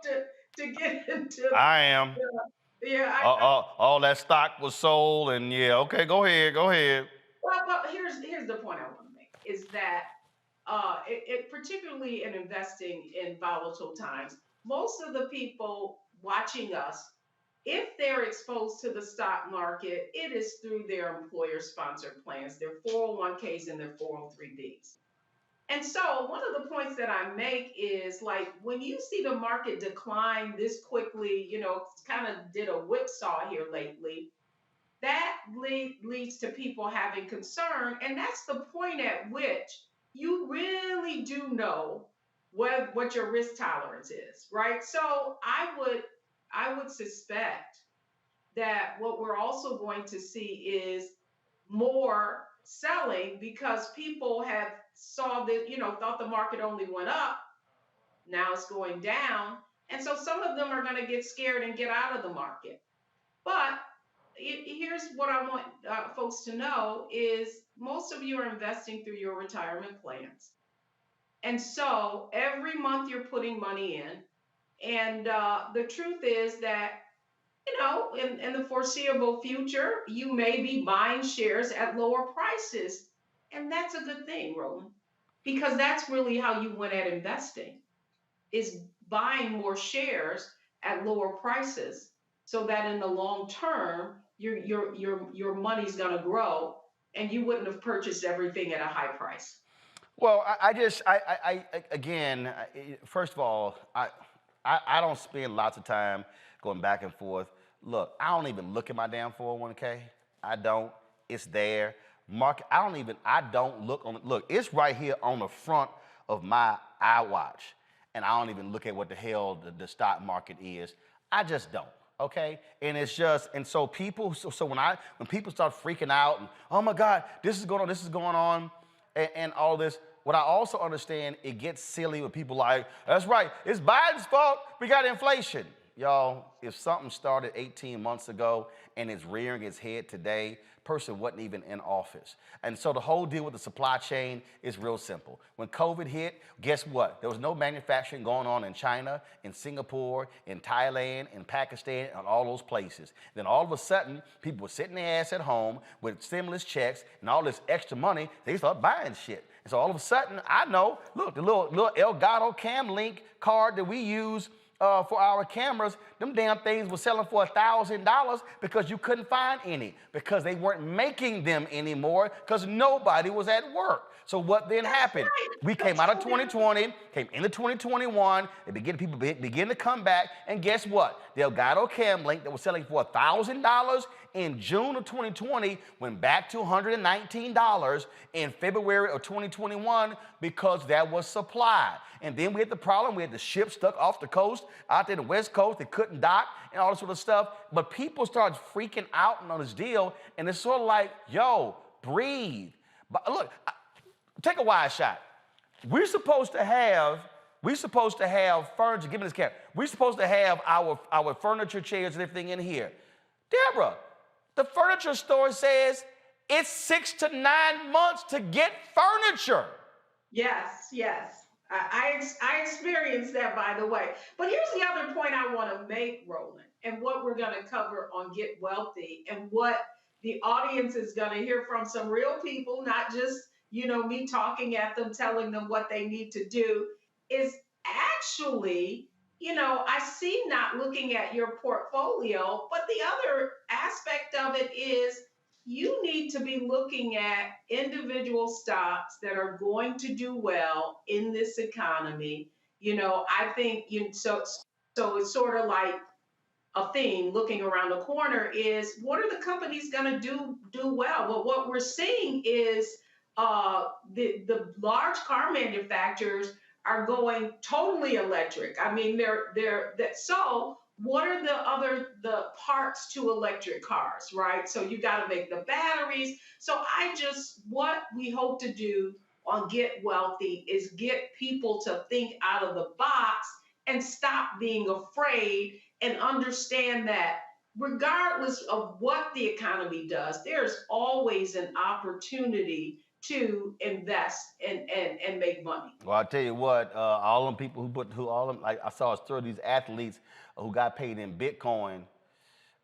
to get into. I am. Yeah. All that stock was sold, and yeah, okay, go ahead. Well, here's the point I want to make is that particularly in investing in volatile times, most of the people watching us, if they're exposed to the stock market, it is through their employer-sponsored plans, their 401ks and their 403bs. And so one of the points that I make is like when you see the market decline this quickly, kind of did a whipsaw here lately, that leads to people having concern. And that's the point at which you really do know what your risk tolerance is, right? So I would suspect that what we're also going to see is more selling because people have saw that, thought the market only went up. Now it's going down. And so some of them are going to get scared and get out of the market. But here's what I want folks to know is most of you are investing through your retirement plans. And so every month you're putting money in. And the truth is that, in the foreseeable future, you may be buying shares at lower prices. And that's a good thing, Roland, because that's really how you win at investing, is buying more shares at lower prices so that in the long term, your money's going to grow and you wouldn't have purchased everything at a high price. Well, again, first of all, I don't spend lots of time going back and forth. Look, I don't even look at my damn 401k. I don't. It's there. Market. I don't look on. Look, it's right here on the front of my iWatch, and I don't even look at what the hell the stock market is. I just don't. Okay, and it's just, and so people. So when people start freaking out and oh my God, this is going on, and all this. What I also understand, it gets silly when people like, that's right, it's Biden's fault, we got inflation. Y'all, if something started 18 months ago and it's rearing its head today, person wasn't even in office. And so the whole deal with the supply chain is real simple. When COVID hit, guess what? There was no manufacturing going on in China, in Singapore, in Thailand, in Pakistan, and all those places. Then all of a sudden, people were sitting their ass at home with stimulus checks and all this extra money, they start buying shit. And so all of a sudden, I know, look, the little Elgato Cam Link card that we use for our cameras, them damn things were selling for $1,000 because you couldn't find any, because they weren't making them anymore because nobody was at work. So what then happened? We came out of 2020, came into 2021, people begin to come back, and guess what? The Elgato Cam Link that was selling for $1,000 in June of 2020 went back to $119 in February of 2021 because that was supply. And then we had the problem, we had the ship stuck off the coast, out there in the West Coast, they couldn't dock and all this sort of stuff. But people started freaking out on this deal, and it's sort of like, yo, breathe. But look, take a wide shot. We're supposed to have furniture, give me this camera. We're supposed to have our furniture, chairs, and everything in here. Deborah, the furniture store says it's 6 to 9 months to get furniture. Yes. I experienced that, by the way. But here's the other point I want to make, Roland, and what we're going to cover on Get Wealthy, and what the audience is going to hear from some real people, not just, me talking at them, telling them what they need to do, is actually, I see not looking at your portfolio, but the other aspect of it is you need to be looking at individual stocks that are going to do well in this economy. I think so it's sort of like a theme looking around the corner is what are the companies going to do well? Well, what we're seeing is the large car manufacturers are going totally electric. I mean, so what are the parts to electric cars, right? So you got to make the batteries. So what we hope to do on Get Wealthy is get people to think out of the box and stop being afraid and understand that regardless of what the economy does, there's always an opportunity to invest and make money. Well, I tell you what, all them people like I saw a story of these athletes who got paid in Bitcoin.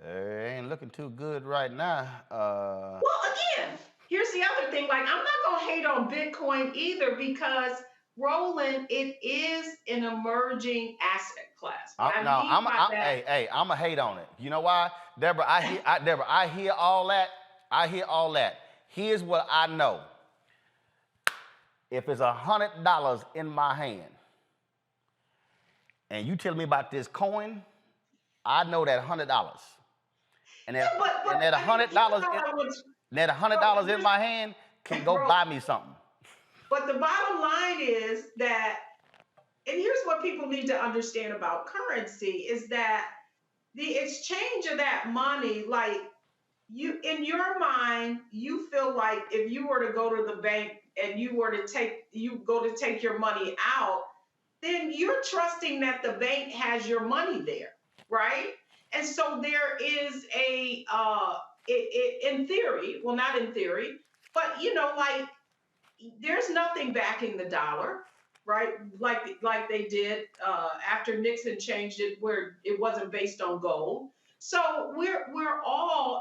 Ain't looking too good right now. Well, again, here's the other thing. Like, I'm not gonna hate on Bitcoin either because, Roland, it is an emerging asset class. I'm a hate on it. You know why, Deborah? I hear all that. Here's what I know. If it's $100 in my hand, and you tell me about this coin, I know that $100. And that $100 in my hand can go buy me something. But the bottom line is that, and here's what people need to understand about currency, is that the exchange of that money, like, you, in your mind, you feel like if you were to go to the bank and you go to take your money out, then you're trusting that the bank has your money there, right? And so there is in theory, well, not in theory, but, like, there's nothing backing the dollar, right? Like they did after Nixon changed it, where it wasn't based on gold. So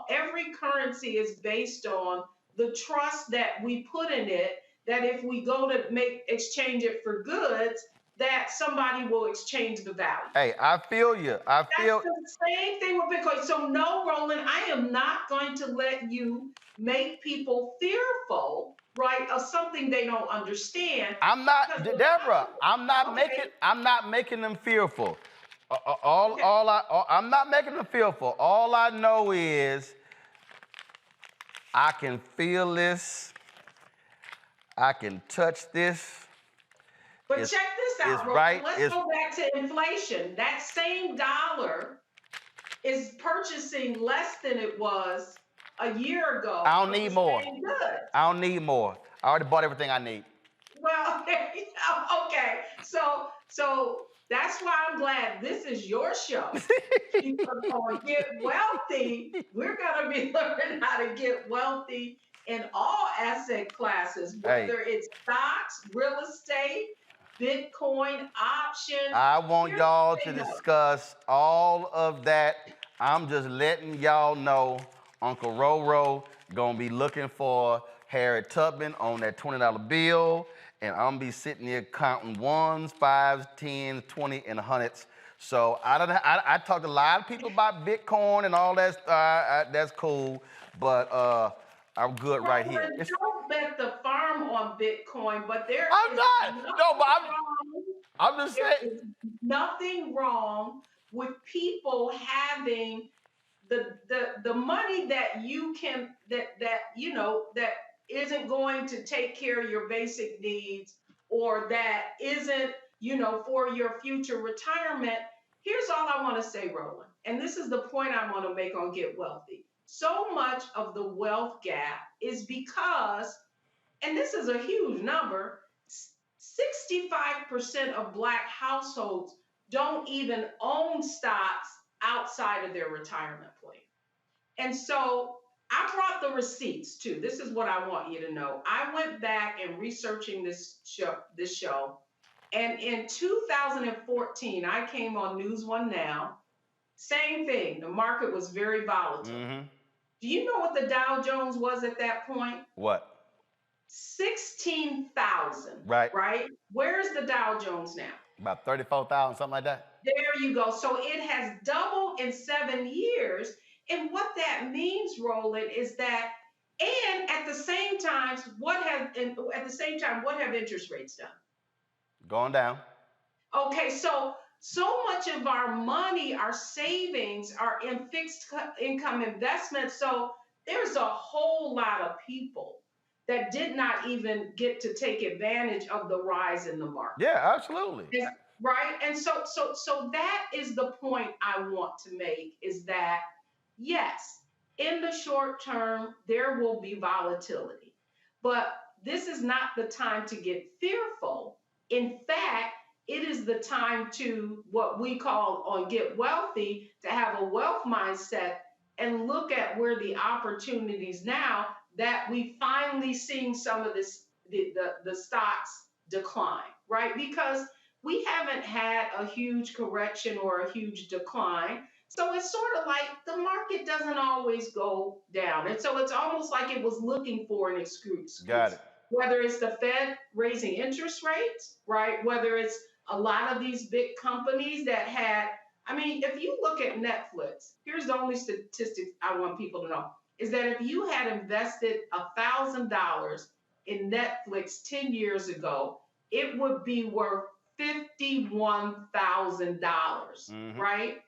every currency is based on the trust that we put in it, that if we go to exchange it for goods, that somebody will exchange the value. Hey, I feel you. That's the same thing with Bitcoin. So no, Roland, I am not going to let you make people fearful, right, of something they don't understand. I'm not, Deborah. I'm not making them fearful. I'm not making them fearful. All I know is I can feel this. I can touch this. But check this out, right. Let's go back to inflation. That same dollar is purchasing less than it was a year ago. I don't need more. I don't need more. I already bought everything I need. Well, okay. So that's why I'm glad this is your show. People going to get wealthy. We're going to be learning how to get wealthy in all asset classes, whether it's stocks, real estate, Bitcoin, options. I want y'all to discuss all of that. I'm just letting y'all know Uncle Roro gonna be looking for Harriet Tubman on that $20 bill, and I'm gonna be sitting there counting ones, fives, 10s, 20, and 100s. So I talked to a lot of people about Bitcoin and all that. That's cool, but I'm good right here. Don't bet the farm on Bitcoin, but I'm just saying. There is nothing wrong with people having the money that you can that isn't going to take care of your basic needs, or that isn't for your future retirement. Here's all I want to say, Roland, and this is the point I want to make on Get Wealthy. So much of the wealth gap is because, and this is a huge number, 65% of Black households don't even own stocks outside of their retirement plan. And so I brought the receipts too. This is what I want you to know. I went back and researching this show, and in 2014, I came on News One Now. Same thing. The market was very volatile. Mm-hmm. Do you know what the Dow Jones was at that point? What? 16,000. Right. Where's the Dow Jones now? About 34,000, something like that. There you go. So it has doubled in 7 years. And what that means, Roland, is that, and at the same time, what have interest rates done? Going down. Okay, so much of our money, our savings, are in fixed income investments. So there's a whole lot of people that did not even get to take advantage of the rise in the market. Yeah, absolutely. Right? And so that is the point I want to make, is that, yes, in the short term, there will be volatility, but this is not the time to get fearful. In fact, it is the time to, what we call on Get Wealthy, to have a wealth mindset and look at where the opportunities now that we finally seeing some of this the stocks decline, right? Because we haven't had a huge correction or a huge decline. So it's sort of like the market doesn't always go down. And so it's almost like it was looking for an excuse. Got it. Whether it's the Fed raising interest rates, right? Whether it's a lot of these big companies that had, I mean, if you look at Netflix, here's the only statistic I want people to know, is that if you had invested $1,000 in Netflix 10 years ago, it would be worth $51,000, right?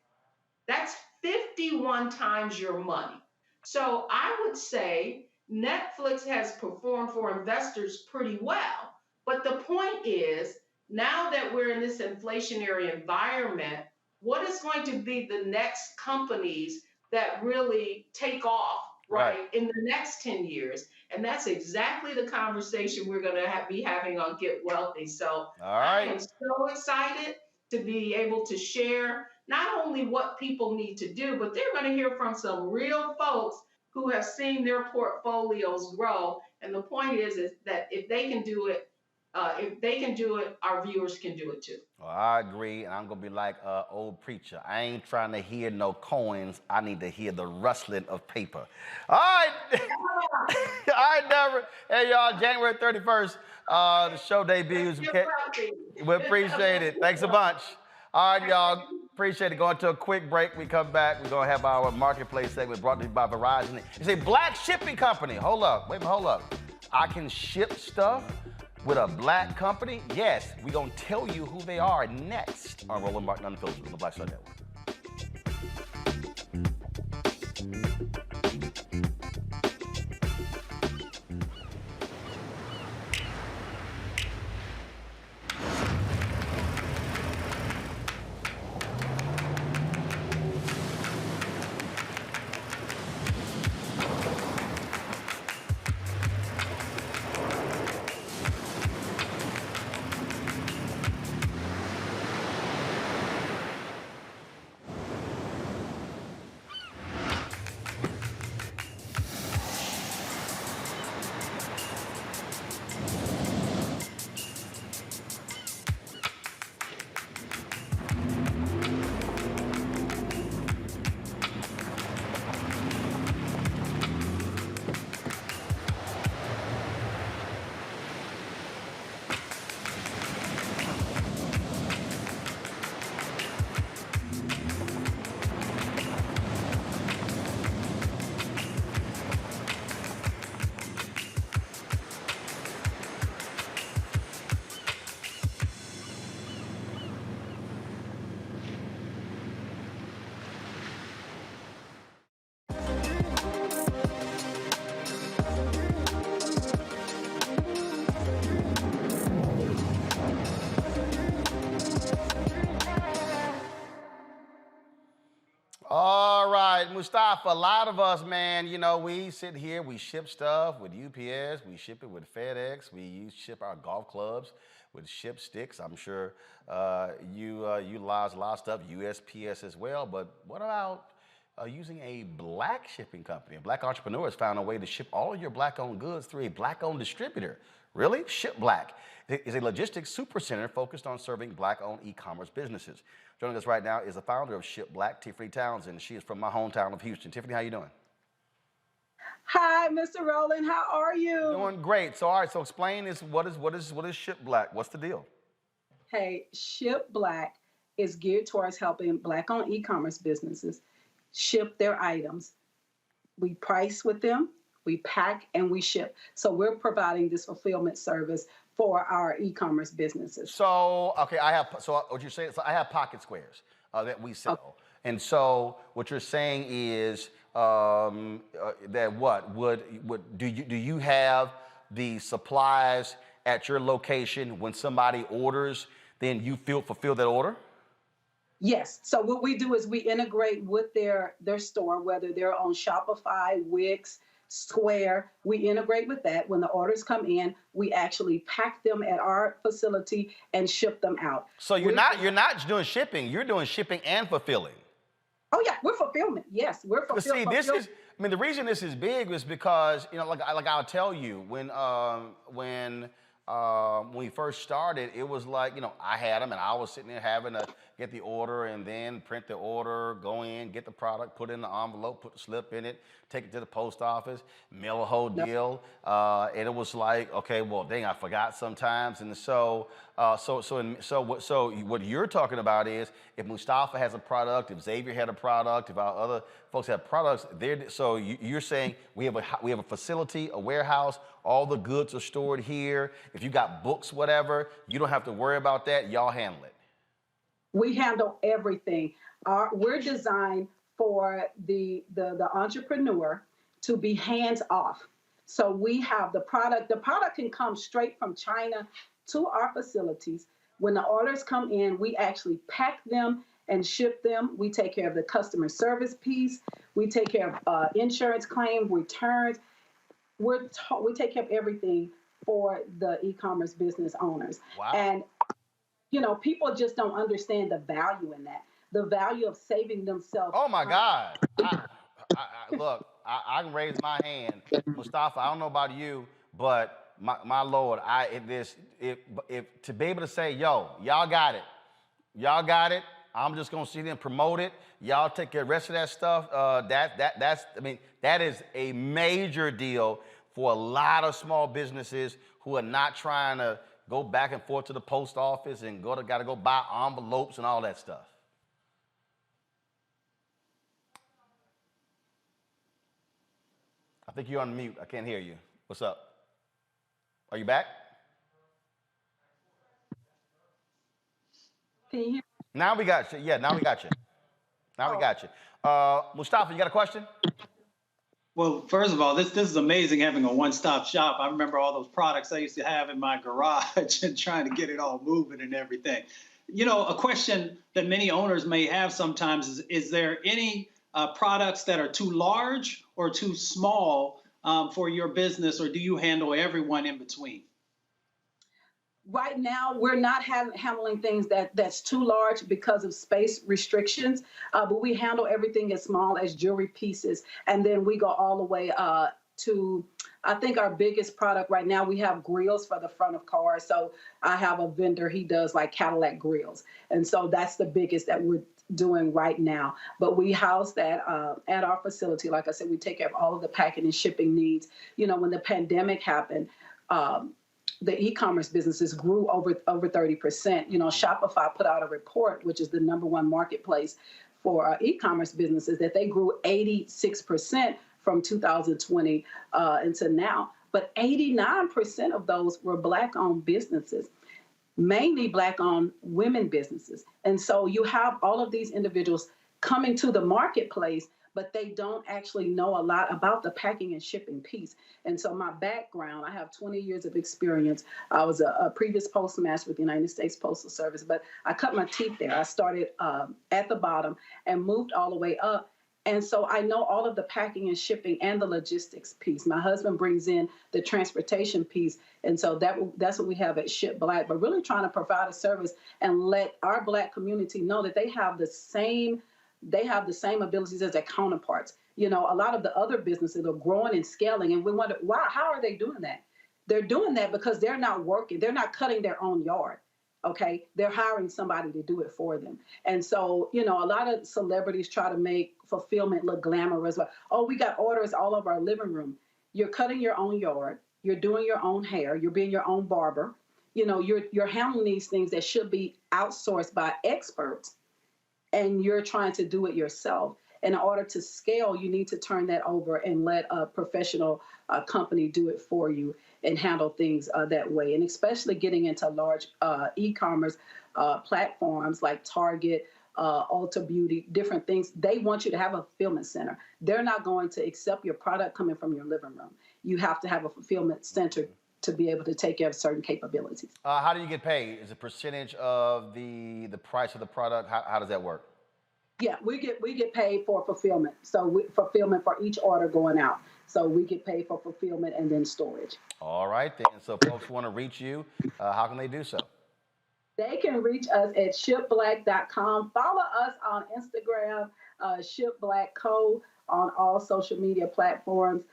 That's 51 times your money. So I would say Netflix has performed for investors pretty well. But the point is, now that we're in this inflationary environment, what is going to be the next companies that really take off, right, in the next 10 years? And that's exactly the conversation we're going to be having on Get Wealthy. So I am so excited to be able to share not only what people need to do, but they're going to hear from some real folks who have seen their portfolios grow. And the point is that if they can do it, our viewers can do it too. Well, I agree, and I'm gonna be like old preacher. I ain't trying to hear no coins. I need to hear the rustling of paper. All right, all right, Deborah. Hey, y'all. January 31st, the show debuts. We appreciate it. Thanks a bunch. All right, y'all. Appreciate it. Going to a quick break. We come back. We're gonna have our marketplace segment brought to you by Verizon. It's a black shipping company. Hold up. Wait, hold up. I can ship stuff with a black company? Yes, we're going to tell you who they are next on Roland Martin Unfiltered on the Black Star Network. All right, Mustafa, a lot of us, man, you know, we sit here, we ship stuff with UPS, we ship it with FedEx, we ship our golf clubs with ship sticks. I'm sure you utilize a lot of stuff, USPS as well, but what about using a black shipping company? A black entrepreneur has found a way to ship all of your black-owned goods through a black-owned distributor. Really? Ship Black is a logistics super center focused on serving black-owned e-commerce businesses. Joining us right now is the founder of Ship Black, Tiffany Townsend. She is from my hometown of Houston. Tiffany, how you doing? Hi, Mr. Roland. How are you? Doing great. So, all right. So, explain this. What is Ship Black? What's the deal? Hey, Ship Black is geared towards helping black-owned e-commerce businesses ship their items. We price with them, we pack, and we ship. So we're providing this fulfillment service for our e-commerce businesses. So, okay, what you're saying, so I have pocket squares that we sell. Okay. And so what you're saying is that do you have the supplies at your location when somebody orders, then you fulfill that order? Yes. So what we do is we integrate with their store, whether they're on Shopify, Wix, Square. We integrate with that. When the orders come in, we actually pack them at our facility and ship them out. So you're not doing shipping. You're doing shipping and fulfilling. Oh yeah, we're fulfillment. Yes, we're But fulfillment. see, this is, I mean, the reason this is big is because, you know, like I'll tell you, when we first started, it was like, you know, I had them and I was sitting there having to get the order and then print the order, go in, get the product, put it in the envelope, put the slip in it, take it to the post office, mail a whole deal. And it was like, okay, well, dang, I forgot sometimes. And so what you're talking about is if Mustafa has a product, if Xavier had a product, if our other folks have products, so you're saying we have a facility, a warehouse, all the goods are stored here. If you got books, whatever, you don't have to worry about that. Y'all handle it. We handle everything. We're designed for the entrepreneur to be hands off. So we have the product. The product can come straight from China to our facilities. When the orders come in, we actually pack them and ship them. We take care of the customer service piece. We take care of insurance claims, returns. We take care of everything for the e-commerce business owners. Wow. And you know, people just don't understand the value in that. The value of saving themselves. Oh my God! Look, I can raise my hand, Mustafa. I don't know about you, but my Lord, if to be able to say, yo, y'all got it. I'm just gonna sit there and promote it. Y'all take care of the rest of that stuff. That is a major deal for a lot of small businesses who are not trying to go back and forth to the post office and gotta go buy envelopes and all that stuff. I think you're on mute. I can't hear you. What's up? Are you back? Can you hear? Now we got you. Yeah, now we got you. We got you. Mustafa, you got a question? Well, first of all, this is amazing having a one-stop shop. I remember all those products I used to have in my garage and trying to get it all moving and everything. You know, a question that many owners may have sometimes is there any products that are too large or too small for your business, or do you handle everyone in between? Right now, we're not handling things that's too large because of space restrictions, but we handle everything as small as jewelry pieces. And then we go all the way to, I think our biggest product right now, we have grills for the front of cars. So I have a vendor, he does like Cadillac grills. And so that's the biggest that we're doing right now. But we house that at our facility. Like I said, we take care of all of the packing and shipping needs. You know, when the pandemic happened, the e-commerce businesses grew over 30%. You know, Shopify put out a report, which is the #1 marketplace for e-commerce businesses, that they grew 86% from 2020 until now. But 89% of those were Black-owned businesses, mainly Black-owned women businesses. And so you have all of these individuals coming to the marketplace, but they don't actually know a lot about the packing and shipping piece. And so my background, I have 20 years of experience. I was a previous postmaster with the United States Postal Service, but I cut my teeth there. I started at the bottom and moved all the way up. And so I know all of the packing and shipping and the logistics piece. My husband brings in the transportation piece. And so that's what we have at Ship Black, but really trying to provide a service and let our Black community know that they have the same abilities as their counterparts. You know, a lot of the other businesses are growing and scaling, and we wonder, why? How are they doing that? They're doing that because they're not working. They're not cutting their own yard, okay? They're hiring somebody to do it for them. And so, you know, a lot of celebrities try to make fulfillment look glamorous. Like, oh, we got orders all over our living room. You're cutting your own yard. You're doing your own hair. You're being your own barber. You know, you're handling these things that should be outsourced by experts, and you're trying to do it yourself. In order to scale, you need to turn that over and let a professional company do it for you and handle things that way. And especially getting into large e-commerce platforms like Target, Ulta Beauty, different things. They want you to have a fulfillment center. They're not going to accept your product coming from your living room. You have to have a fulfillment center to be able to take care of certain capabilities. How do you get paid? Is it a percentage of the price of the product? How does that work? Yeah, we get paid for fulfillment. So fulfillment for each order going out. So we get paid for fulfillment and then storage. All right, then. So if folks want to reach you, how can they do so? They can reach us at shipblack.com. Follow us on Instagram. Ship Black Co. on all social media platforms.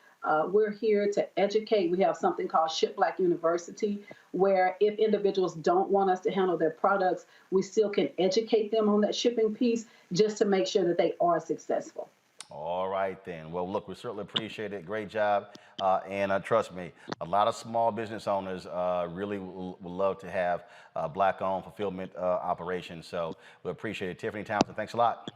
We're here to educate. We have something called Ship Black University, where if individuals don't want us to handle their products, we still can educate them on that shipping piece just to make sure that they are successful. All right, then. Well, look, we certainly appreciate it. Great job. And trust me, a lot of small business owners really would love to have Black-owned fulfillment operations. So we appreciate it. Tiffany Townsend, thanks a lot.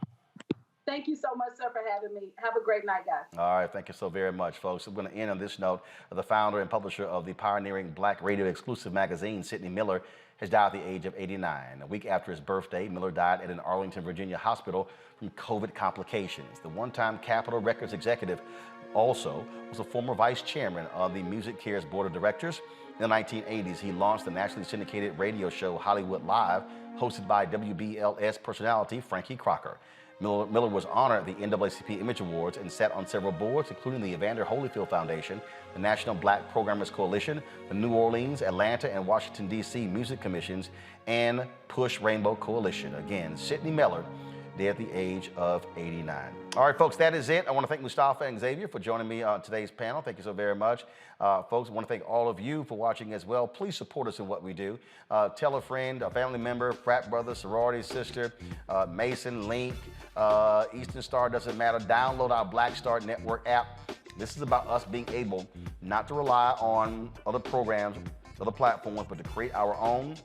Thank you so much, sir, for having me. Have a great night, guys. All right, thank you so very much, folks. I'm going to end on this note. The founder and publisher of the pioneering Black radio exclusive magazine, Sidney Miller, has died at the age of 89. A week after his birthday, Miller died at an Arlington, Virginia hospital from COVID complications. The one-time Capitol Records executive also was a former vice chairman of the Music Cares Board of Directors. In the 1980s, he launched the nationally syndicated radio show Hollywood Live, hosted by WBLS personality Frankie Crocker. Miller was honored at the NAACP Image Awards and sat on several boards, including the Evander Holyfield Foundation, the National Black Programmers Coalition, the New Orleans, Atlanta, and Washington, D.C. Music Commissions, and Push Rainbow Coalition. Again, Sidney Miller, dead at the age of 89. All right, folks, that is it. I want to thank Mustafa and Xavier for joining me on today's panel. Thank you so very much. Folks, I want to thank all of you for watching as well. Please support us in what we do. Tell a friend, a family member, frat brother, sorority sister, Mason, Link, Eastern Star, doesn't matter. Download our Black Star Network app. This is about us being able not to rely on other programs, other platforms, but to create our own.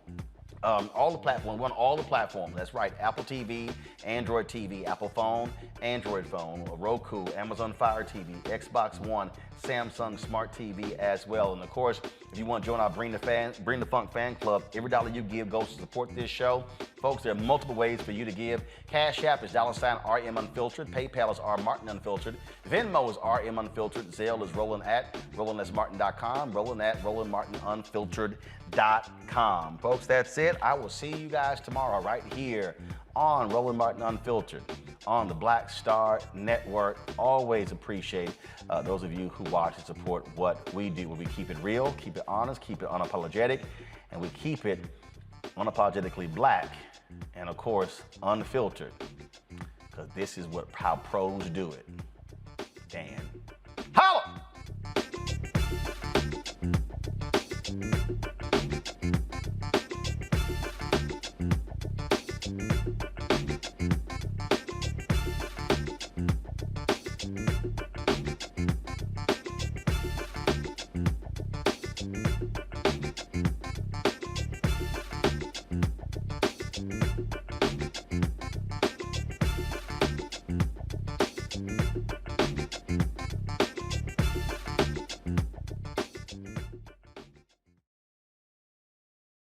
All the platforms, we're on all the platforms. That's right, Apple TV, Android TV, Apple phone, Android phone, Roku, Amazon Fire TV, Xbox One, Samsung Smart TV as well. And of course, if you want to join our Bring the Funk fan club, every dollar you give goes to support this show. Folks, there are multiple ways for you to give. Cash App is $RM Unfiltered. PayPal is R Martin Unfiltered. Venmo is RM Unfiltered. Zelle is Roland at RolandSMartin.com. Roland at RolandMartinUnfiltered.com. Folks, that's it. I will see you guys tomorrow right here on Roland Martin Unfiltered on the Black Star Network. Always appreciate those of you who watch and support what we do, where we keep it real, keep it honest, keep it unapologetic, and we keep it unapologetically black and, of course, unfiltered, because this is how pros do it.